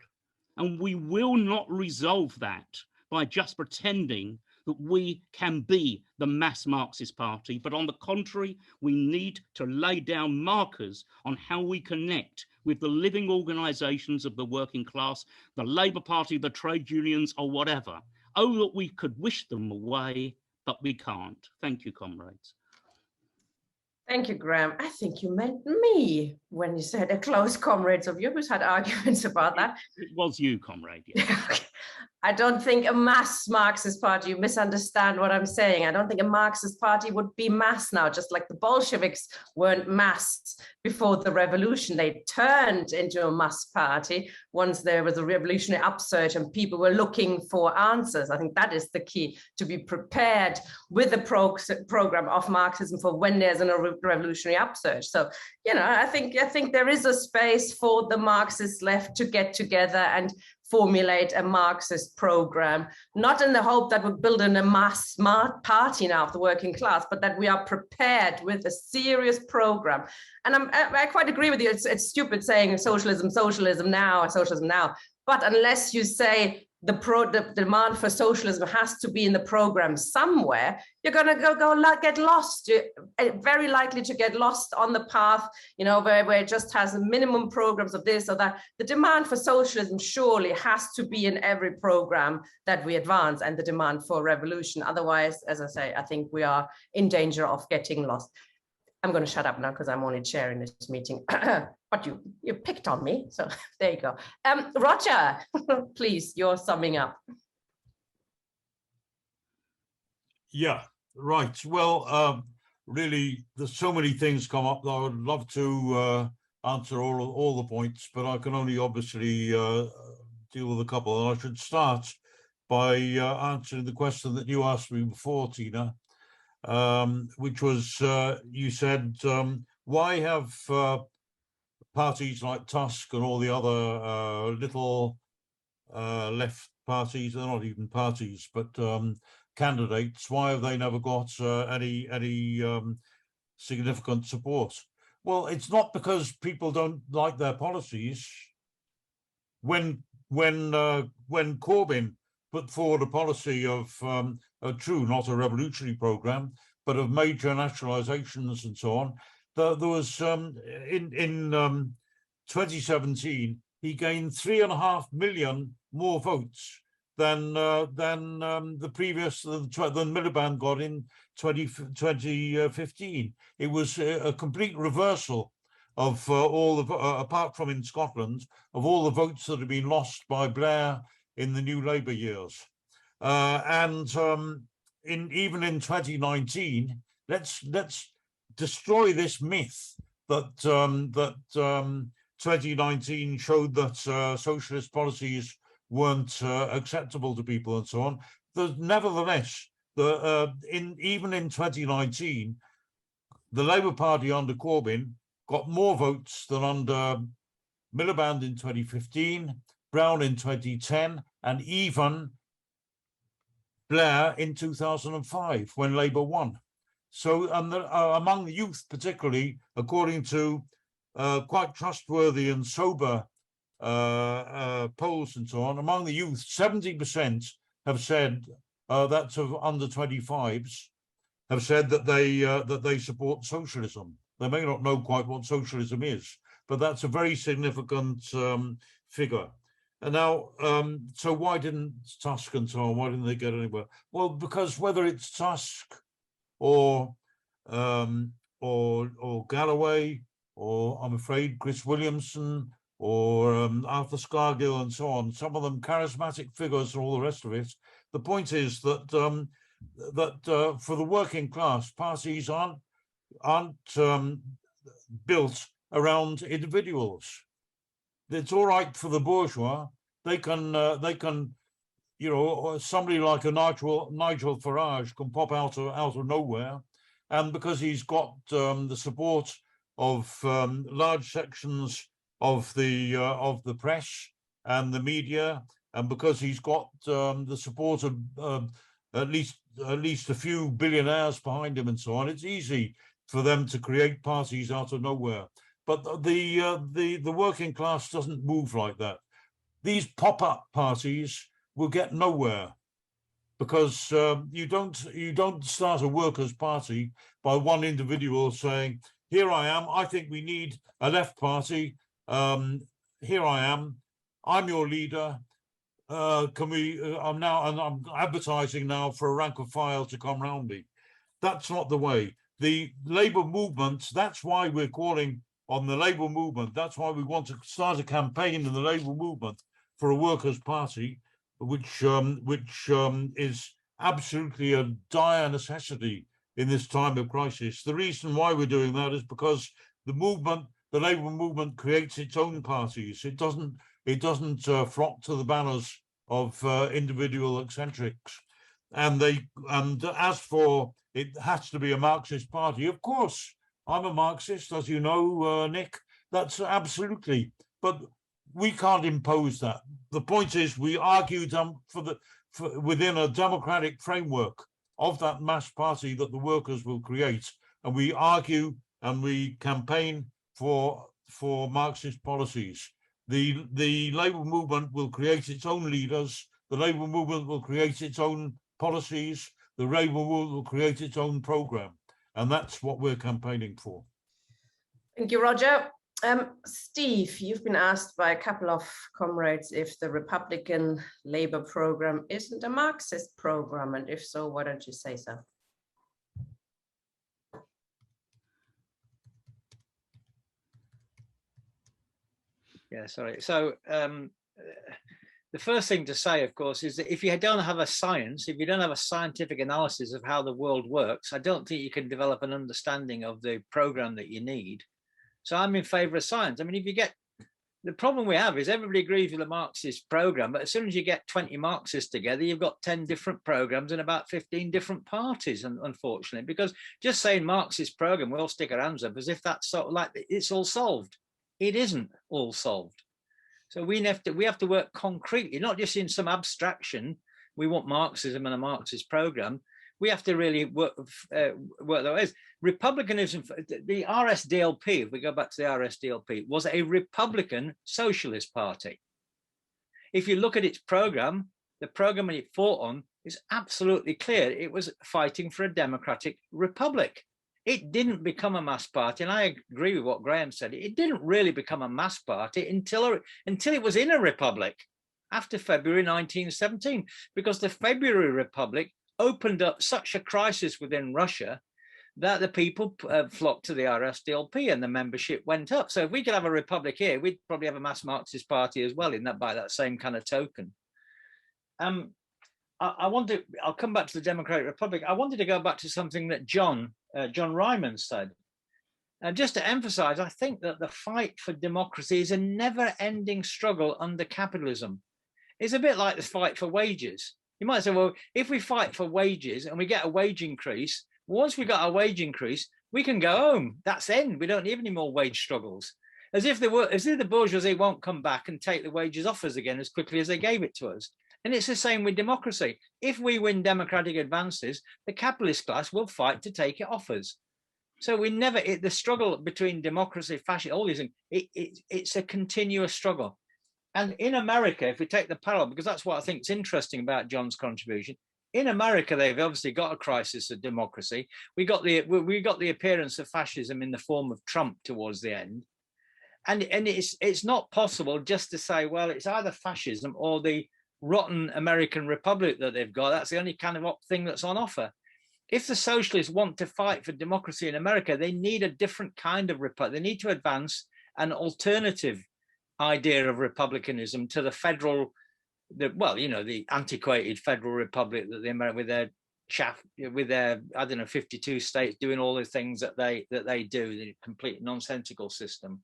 And we will not resolve that by just pretending that we can be the mass Marxist party, but on the contrary, we need to lay down markers on how we connect with the living organizations of the working class, the Labour Party, the trade unions, or whatever. Oh, that we could wish them away, but we can't. Thank you, comrades. Thank you, Graham. I think you meant me when you said a close comrades of you who's had arguments about that. It was you, comrade. Yes. I don't think a mass Marxist party, you misunderstand what I'm saying. I don't think a Marxist party would be mass now, just like the Bolsheviks weren't mass before the revolution. They turned into a mass party once there was a revolutionary upsurge and people were looking for answers. I think that is the key, to be prepared with a program of Marxism for when there's a revolutionary upsurge. So, you know, I think there is a space for the Marxists left to get together and formulate a Marxist program, not in the hope that we're building a mass smart party now of the working class, but that we are prepared with a serious program. And I quite agree with you. It's stupid saying socialism now. But unless you say the demand for socialism has to be in the program somewhere, you're going to get lost. You're very likely to get lost on the path, you know, where it just has minimum programs of this or that. The demand for socialism surely has to be in every program that we advance, and the demand for revolution. Otherwise, as I say, I think we are in danger of getting lost. I'm going to shut up now because I'm only chairing this meeting. But you picked on me, so there you go. Roger, please, you're summing up. Yeah, right. Well, really, there's so many things come up that I would love to answer all the points, but I can only obviously deal with a couple. And I should start by answering the question that you asked me before, Tina, which was, you said, why have parties like Tusk and all the other little left parties, they're not even parties, but candidates, why have they never got any significant support? Well, it's not because people don't like their policies. When Corbyn put forward a policy of a true, not a revolutionary program, but of major nationalizations and so on, there was in 2017 he gained 3.5 million more votes than the previous than Miliband got in 2015. It was a complete reversal of all the apart from in Scotland, of all the votes that had been lost by Blair in the new Labour years, and even in 2019, let's destroy this myth that 2019 showed that socialist policies weren't acceptable to people and so on. Nevertheless, even in 2019, the Labour Party under Corbyn got more votes than under Miliband in 2015, Brown in 2010, and even Blair in 2005 when Labour won. So among the youth particularly, according to quite trustworthy and sober polls and so on, among the youth, 70% have said, that's of under 25s, have said that they support socialism. They may not know quite what socialism is, but that's a very significant figure. And now, so why didn't Tusk and so on, why didn't they get anywhere? Well, because whether it's Tusk or Galloway, or I'm afraid Chris Williamson, or Arthur Scargill and so on, some of them charismatic figures and all the rest of it. The point is that for the working class, parties aren't built around individuals. It's all right for the bourgeois. They can, you know, somebody like a Nigel Farage can pop out of nowhere, and because he's got the support of large sections of the press and the media, and because he's got the support of at least a few billionaires behind him and so on, it's easy for them to create parties out of nowhere. But the working class doesn't move like that. These pop-up parties will get nowhere, because you don't start a workers' party by one individual saying, "Here I am. I think we need a left party. Here I am. I'm your leader. Can we? I'm advertising now for a rank and file to come round me." That's not the way. The Labour movement. That's why we're calling on the Labour movement. That's why we want to start a campaign in the Labour movement for a workers' party, which is absolutely a dire necessity in this time of crisis. The reason why we're doing that is because the Labour movement creates its own parties. It doesn't flock to the banners of individual eccentrics. And as for it has to be a Marxist party, of course, I'm a Marxist, as you know, Nick. That's absolutely, but we can't impose that. The point is, we argue within a democratic framework of that mass party that the workers will create, and we argue and we campaign for Marxist policies. The Labour movement will create its own leaders. The Labour movement will create its own policies. The Labour movement will create its own programme. And that's what we're campaigning for. Thank you, Roger. Steve, you've been asked by a couple of comrades if the Republican Labour program isn't a Marxist program, and if so, why don't you say so? Yeah, sorry. So the first thing to say, of course, is that if you don't have a science, if you don't have a scientific analysis of how the world works, I don't think you can develop an understanding of the program that you need. So I'm in favor of science. I mean, if you get, the problem we have is everybody agrees with the Marxist program, but as soon as you get 20 Marxists together, you've got 10 different programs and about 15 different parties, unfortunately, because just saying Marxist program, we'll stick our hands up as if that's sort of like it's all solved. It isn't all solved. So we have to work concretely, not just in some abstraction. We want Marxism and a Marxist program. We have to really work that way. Republicanism, the RSDLP, if we go back to the RSDLP, was a Republican Socialist Party. If you look at its program, the program it fought on is absolutely clear. It was fighting for a democratic republic. It didn't become a mass party, and I agree with what Graham said. It didn't really become a mass party until it was in a republic after February 1917, because the February Republic opened up such a crisis within Russia that the people flocked to the RSDLP and the membership went up. So if we could have a republic here, we'd probably have a mass Marxist party as well by that same kind of token. I'll come back to the Democratic Republic. I wanted to go back to something that John Ryman said. And just to emphasize, I think that the fight for democracy is a never-ending struggle under capitalism. It's a bit like the fight for wages. You might say, well, if we fight for wages and we get a wage increase, once we got a wage increase, we can go home. That's end. We don't need any more wage struggles. As if the bourgeoisie won't come back and take the wages off us again as quickly as they gave it to us. And it's the same with democracy. If we win democratic advances, the capitalist class will fight to take it off us. So the struggle between democracy, fascism, all these things, it's a continuous struggle. And in America, if we take the parallel, because that's what I think is interesting about John's contribution, in America, they've obviously got a crisis of democracy. We got the appearance of fascism in the form of Trump towards the end. And it's not possible just to say, well, it's either fascism or the rotten American republic that they've got. That's the only kind of thing that's on offer. If the socialists want to fight for democracy in America, they need a different kind of republic. They need to advance an alternative idea of republicanism to the federal, the antiquated federal republic that the American, with their I don't know 52 states doing all the things that they do, the complete nonsensical system.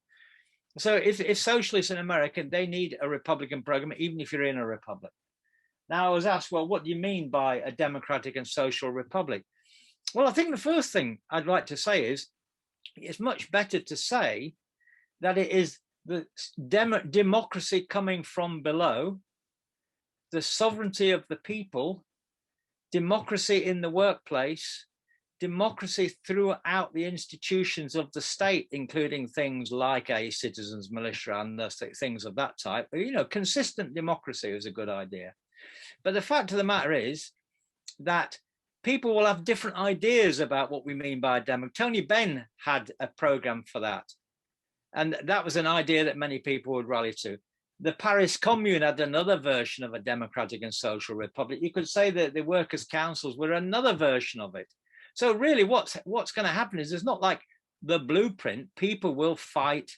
So if socialists in America, they need a Republican program, even if you're in a republic. Now I was asked, well, what do you mean by a democratic and social republic? Well, I think the first thing I'd like to say is it's much better to say that it is the democracy coming from below, the sovereignty of the people, democracy in the workplace, democracy throughout the institutions of the state, including things like a citizens' militia and things of that type. Consistent democracy is a good idea. But the fact of the matter is that people will have different ideas about what we mean by a democracy. Tony Benn had a program for that. And that was an idea that many people would rally to. The Paris Commune had another version of a democratic and social republic. You could say that the workers' councils were another version of it. So really what's going to happen is there's not like the blueprint. People will fight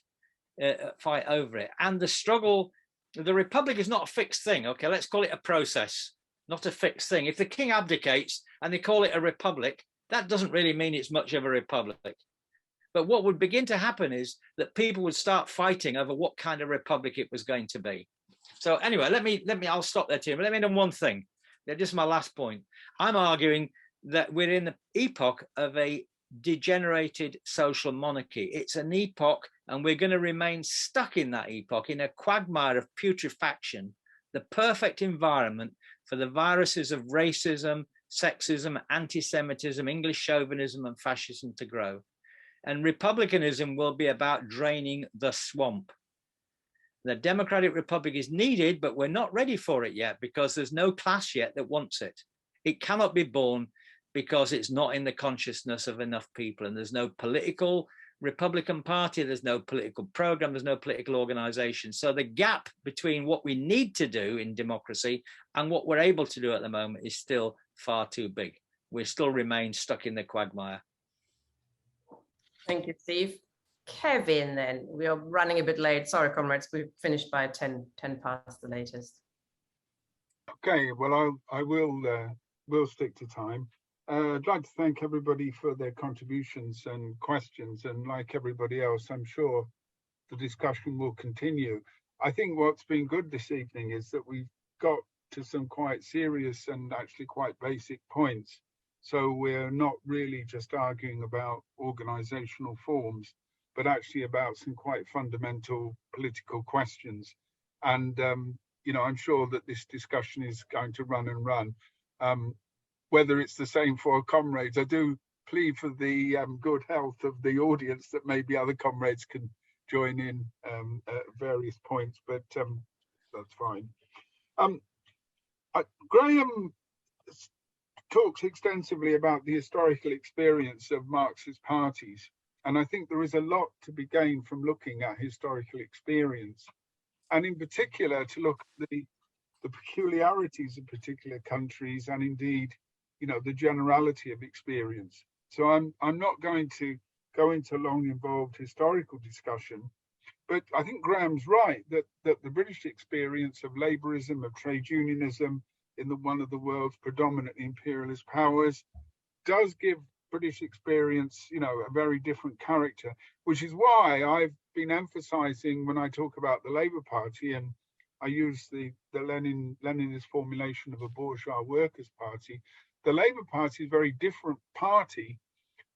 over it. And the struggle, the republic is not a fixed thing. Okay, let's call it a process, not a fixed thing. If the king abdicates and they call it a republic, that doesn't really mean it's much of a republic. But what would begin to happen is that people would start fighting over what kind of republic it was going to be. So anyway, I'll stop there, Tim. But let me know one thing. Just my last point. I'm arguing that we're in the epoch of a degenerated social monarchy. It's an epoch, and we're going to remain stuck in that epoch, in a quagmire of putrefaction, the perfect environment for the viruses of racism, sexism, anti-Semitism, English chauvinism, and fascism to grow. And republicanism will be about draining the swamp. The democratic republic is needed, but we're not ready for it yet because there's no class yet that wants it. It cannot be born because it's not in the consciousness of enough people, and there's no political Republican Party, there's no political program, there's no political organization. So the gap between what we need to do in democracy and what we're able to do at the moment is still far too big. We still remain stuck in the quagmire. Thank you, Steve. Kevin, then. We are running a bit late. Sorry, comrades, we finished by 10 past the latest. Okay, well, I will stick to time. I'd like to thank everybody for their contributions and questions, and like everybody else, I'm sure the discussion will continue. I think what's been good this evening is that we've got to some quite serious and actually quite basic points. So we're not really just arguing about organizational forms, but actually about some quite fundamental political questions. And, I'm sure that this discussion is going to run and run. Whether it's the same for comrades, I do plead for the good health of the audience that maybe other comrades can join in at various points, but that's fine. Graham talks extensively about the historical experience of Marxist parties, and I think there is a lot to be gained from looking at historical experience, and in particular to look at the peculiarities of particular countries and indeed the generality of experience. So I'm not going to go into long involved historical discussion, but I think Graham's right that the British experience of labourism, of trade unionism in one of the world's predominant imperialist powers does give British experience, a very different character, which is why I've been emphasising when I talk about the Labour Party, and I use the Leninist formulation of a bourgeois workers' party. The Labour Party is a very different party,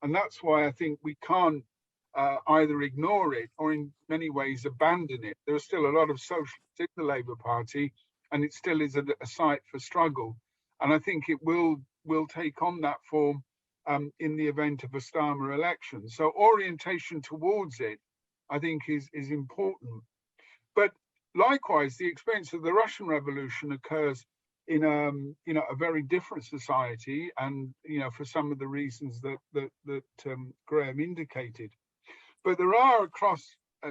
and that's why I think we can't either ignore it or in many ways abandon it. There are still a lot of socialists in the Labour Party, and it still is a site for struggle. And I think it will take on that form in the event of a Starmer election. So orientation towards it, I think, is important. But likewise, the experience of the Russian Revolution occurs in a very different society, and for some of the reasons that Graham indicated. But there are across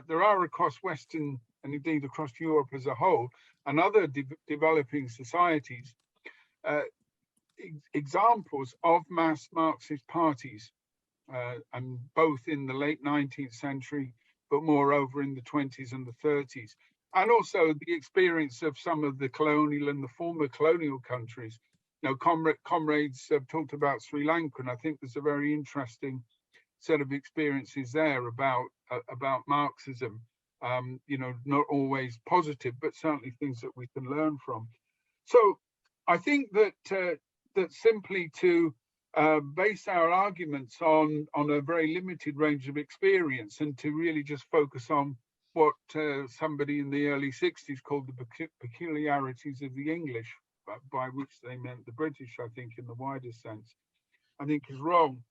there are across Western and indeed across Europe as a whole and other developing societies examples of mass Marxist parties, and both in the late 19th century, but moreover in the 20s and the 30s, and also the experience of some of the colonial and the former colonial countries. You know, comrades have talked about Sri Lanka, and I think there's a very interesting set of experiences there about Marxism. You know, not always positive, but certainly things that we can learn from. So I think that that simply to base our arguments on a very limited range of experience and to really just focus on what somebody in the early 60s called the peculiarities of the English, by which they meant the British, I think, in the wider sense, I think is wrong.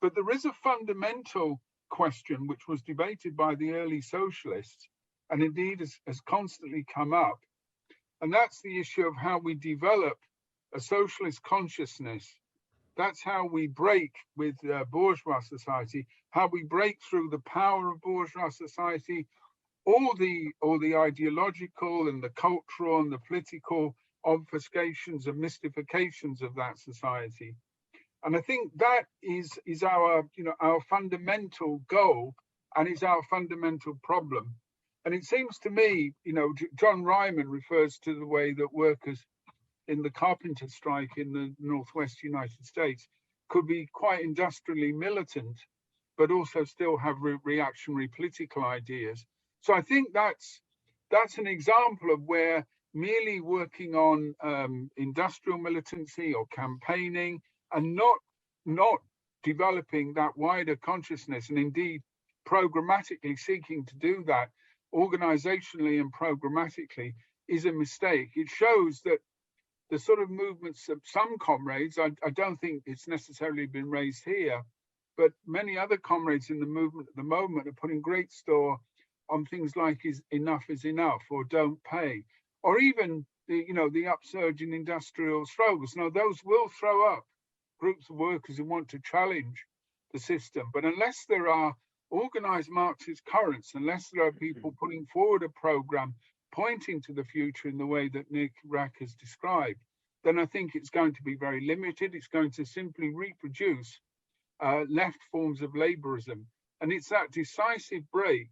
But there is a fundamental question which was debated by the early socialists and indeed has constantly come up. And that's the issue of how we develop a socialist consciousness. That's how we break with bourgeois society, how we break through the power of bourgeois society, all the ideological and the cultural and the political obfuscations and mystifications of that society. And I think that is our, you know, our fundamental goal and is our fundamental problem. And it seems to me, you know, John Ryman refers to the way that workers in the carpenter strike in the Northwest United States could be quite industrially militant, but also still have reactionary political ideas. So I think that's an example of where merely working on industrial militancy or campaigning and not developing that wider consciousness, and indeed programmatically seeking to do that organizationally and programmatically, is a mistake. It shows that the sort of movements of some comrades, I don't think it's necessarily been raised here, but many other comrades in the movement at the moment are putting great store on things like enough is enough, or don't pay, or even the upsurge in industrial struggles. Now, those will throw up groups of workers who want to challenge the system, but unless there are organized Marxist currents, unless there are people putting forward a program pointing to the future in the way that Nick Rack has described, then I think it's going to be very limited. It's going to simply reproduce left forms of laborism. And it's that decisive break.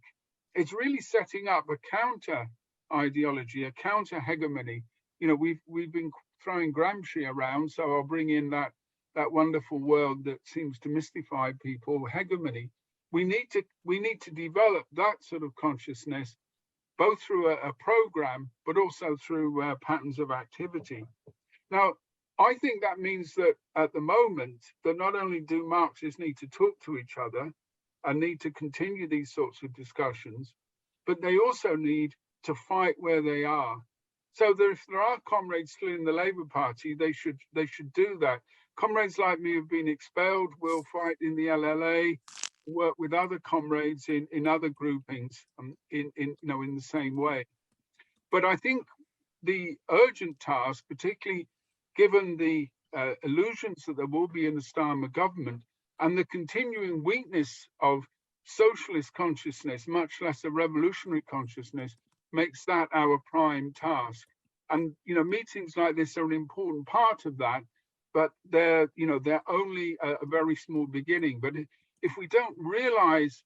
It's really setting up a counter ideology, a counter hegemony. You know, we've been throwing Gramsci around, so I'll bring in that wonderful word that seems to mystify people, hegemony. We need to develop that sort of consciousness, both through a program, but also through patterns of activity. Now, I think that means that at the moment, that not only do Marxists need to talk to each other and need to continue these sorts of discussions, but they also need to fight where they are. So if there are comrades still in the Labour Party, they should do that. Comrades like me have been expelled, will fight in the LLA, work with other comrades in other groupings in the same way. But I think the urgent task, particularly given the illusions that there will be in the Starmer government and the continuing weakness of socialist consciousness, much less a revolutionary consciousness, makes that our prime task. And meetings like this are an important part of that, but they're only a very small beginning. But if we don't realize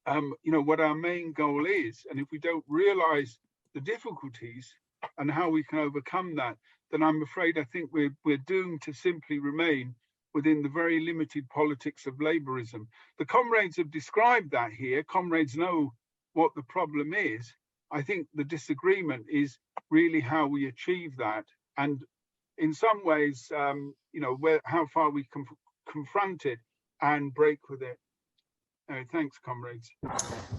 what our main goal is, and if we don't realize the difficulties and how we can overcome that, then I'm afraid I think we're doomed to simply remain within the very limited politics of labourism. The comrades have described that here. Comrades know what the problem is. I think the disagreement is really how we achieve that, and in some ways, how far we can confront it and break with it. Thanks, comrades.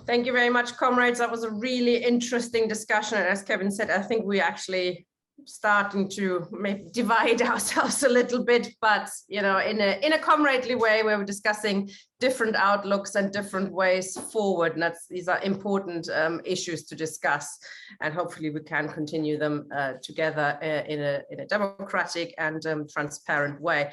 Thank you very much, comrades. That was a really interesting discussion. And as Kevin said, I think we're actually starting to maybe divide ourselves a little bit, but in a comradely way, where we're discussing different outlooks and different ways forward. And these are important issues to discuss, and hopefully we can continue them together in a democratic and transparent way.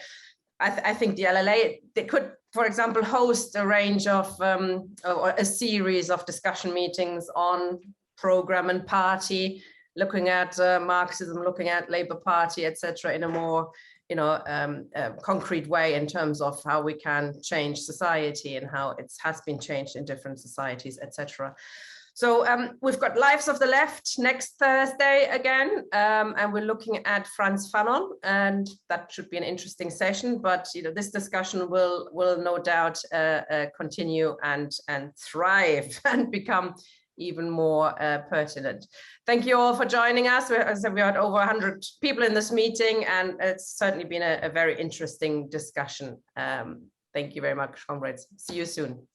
I think the LLA, they could, for example, host a range of or a series of discussion meetings on program and party, looking at Marxism, looking at Labour Party, etc., in a more concrete way in terms of how we can change society and how it has been changed in different societies, etc. So we've got Lives of the Left next Thursday again, and we're looking at Frantz Fanon, and that should be an interesting session. But this discussion will no doubt continue and thrive and become even more pertinent. Thank you all for joining us. As I said, we had over 100 people in this meeting, and it's certainly been a very interesting discussion. Thank you very much, comrades. See you soon.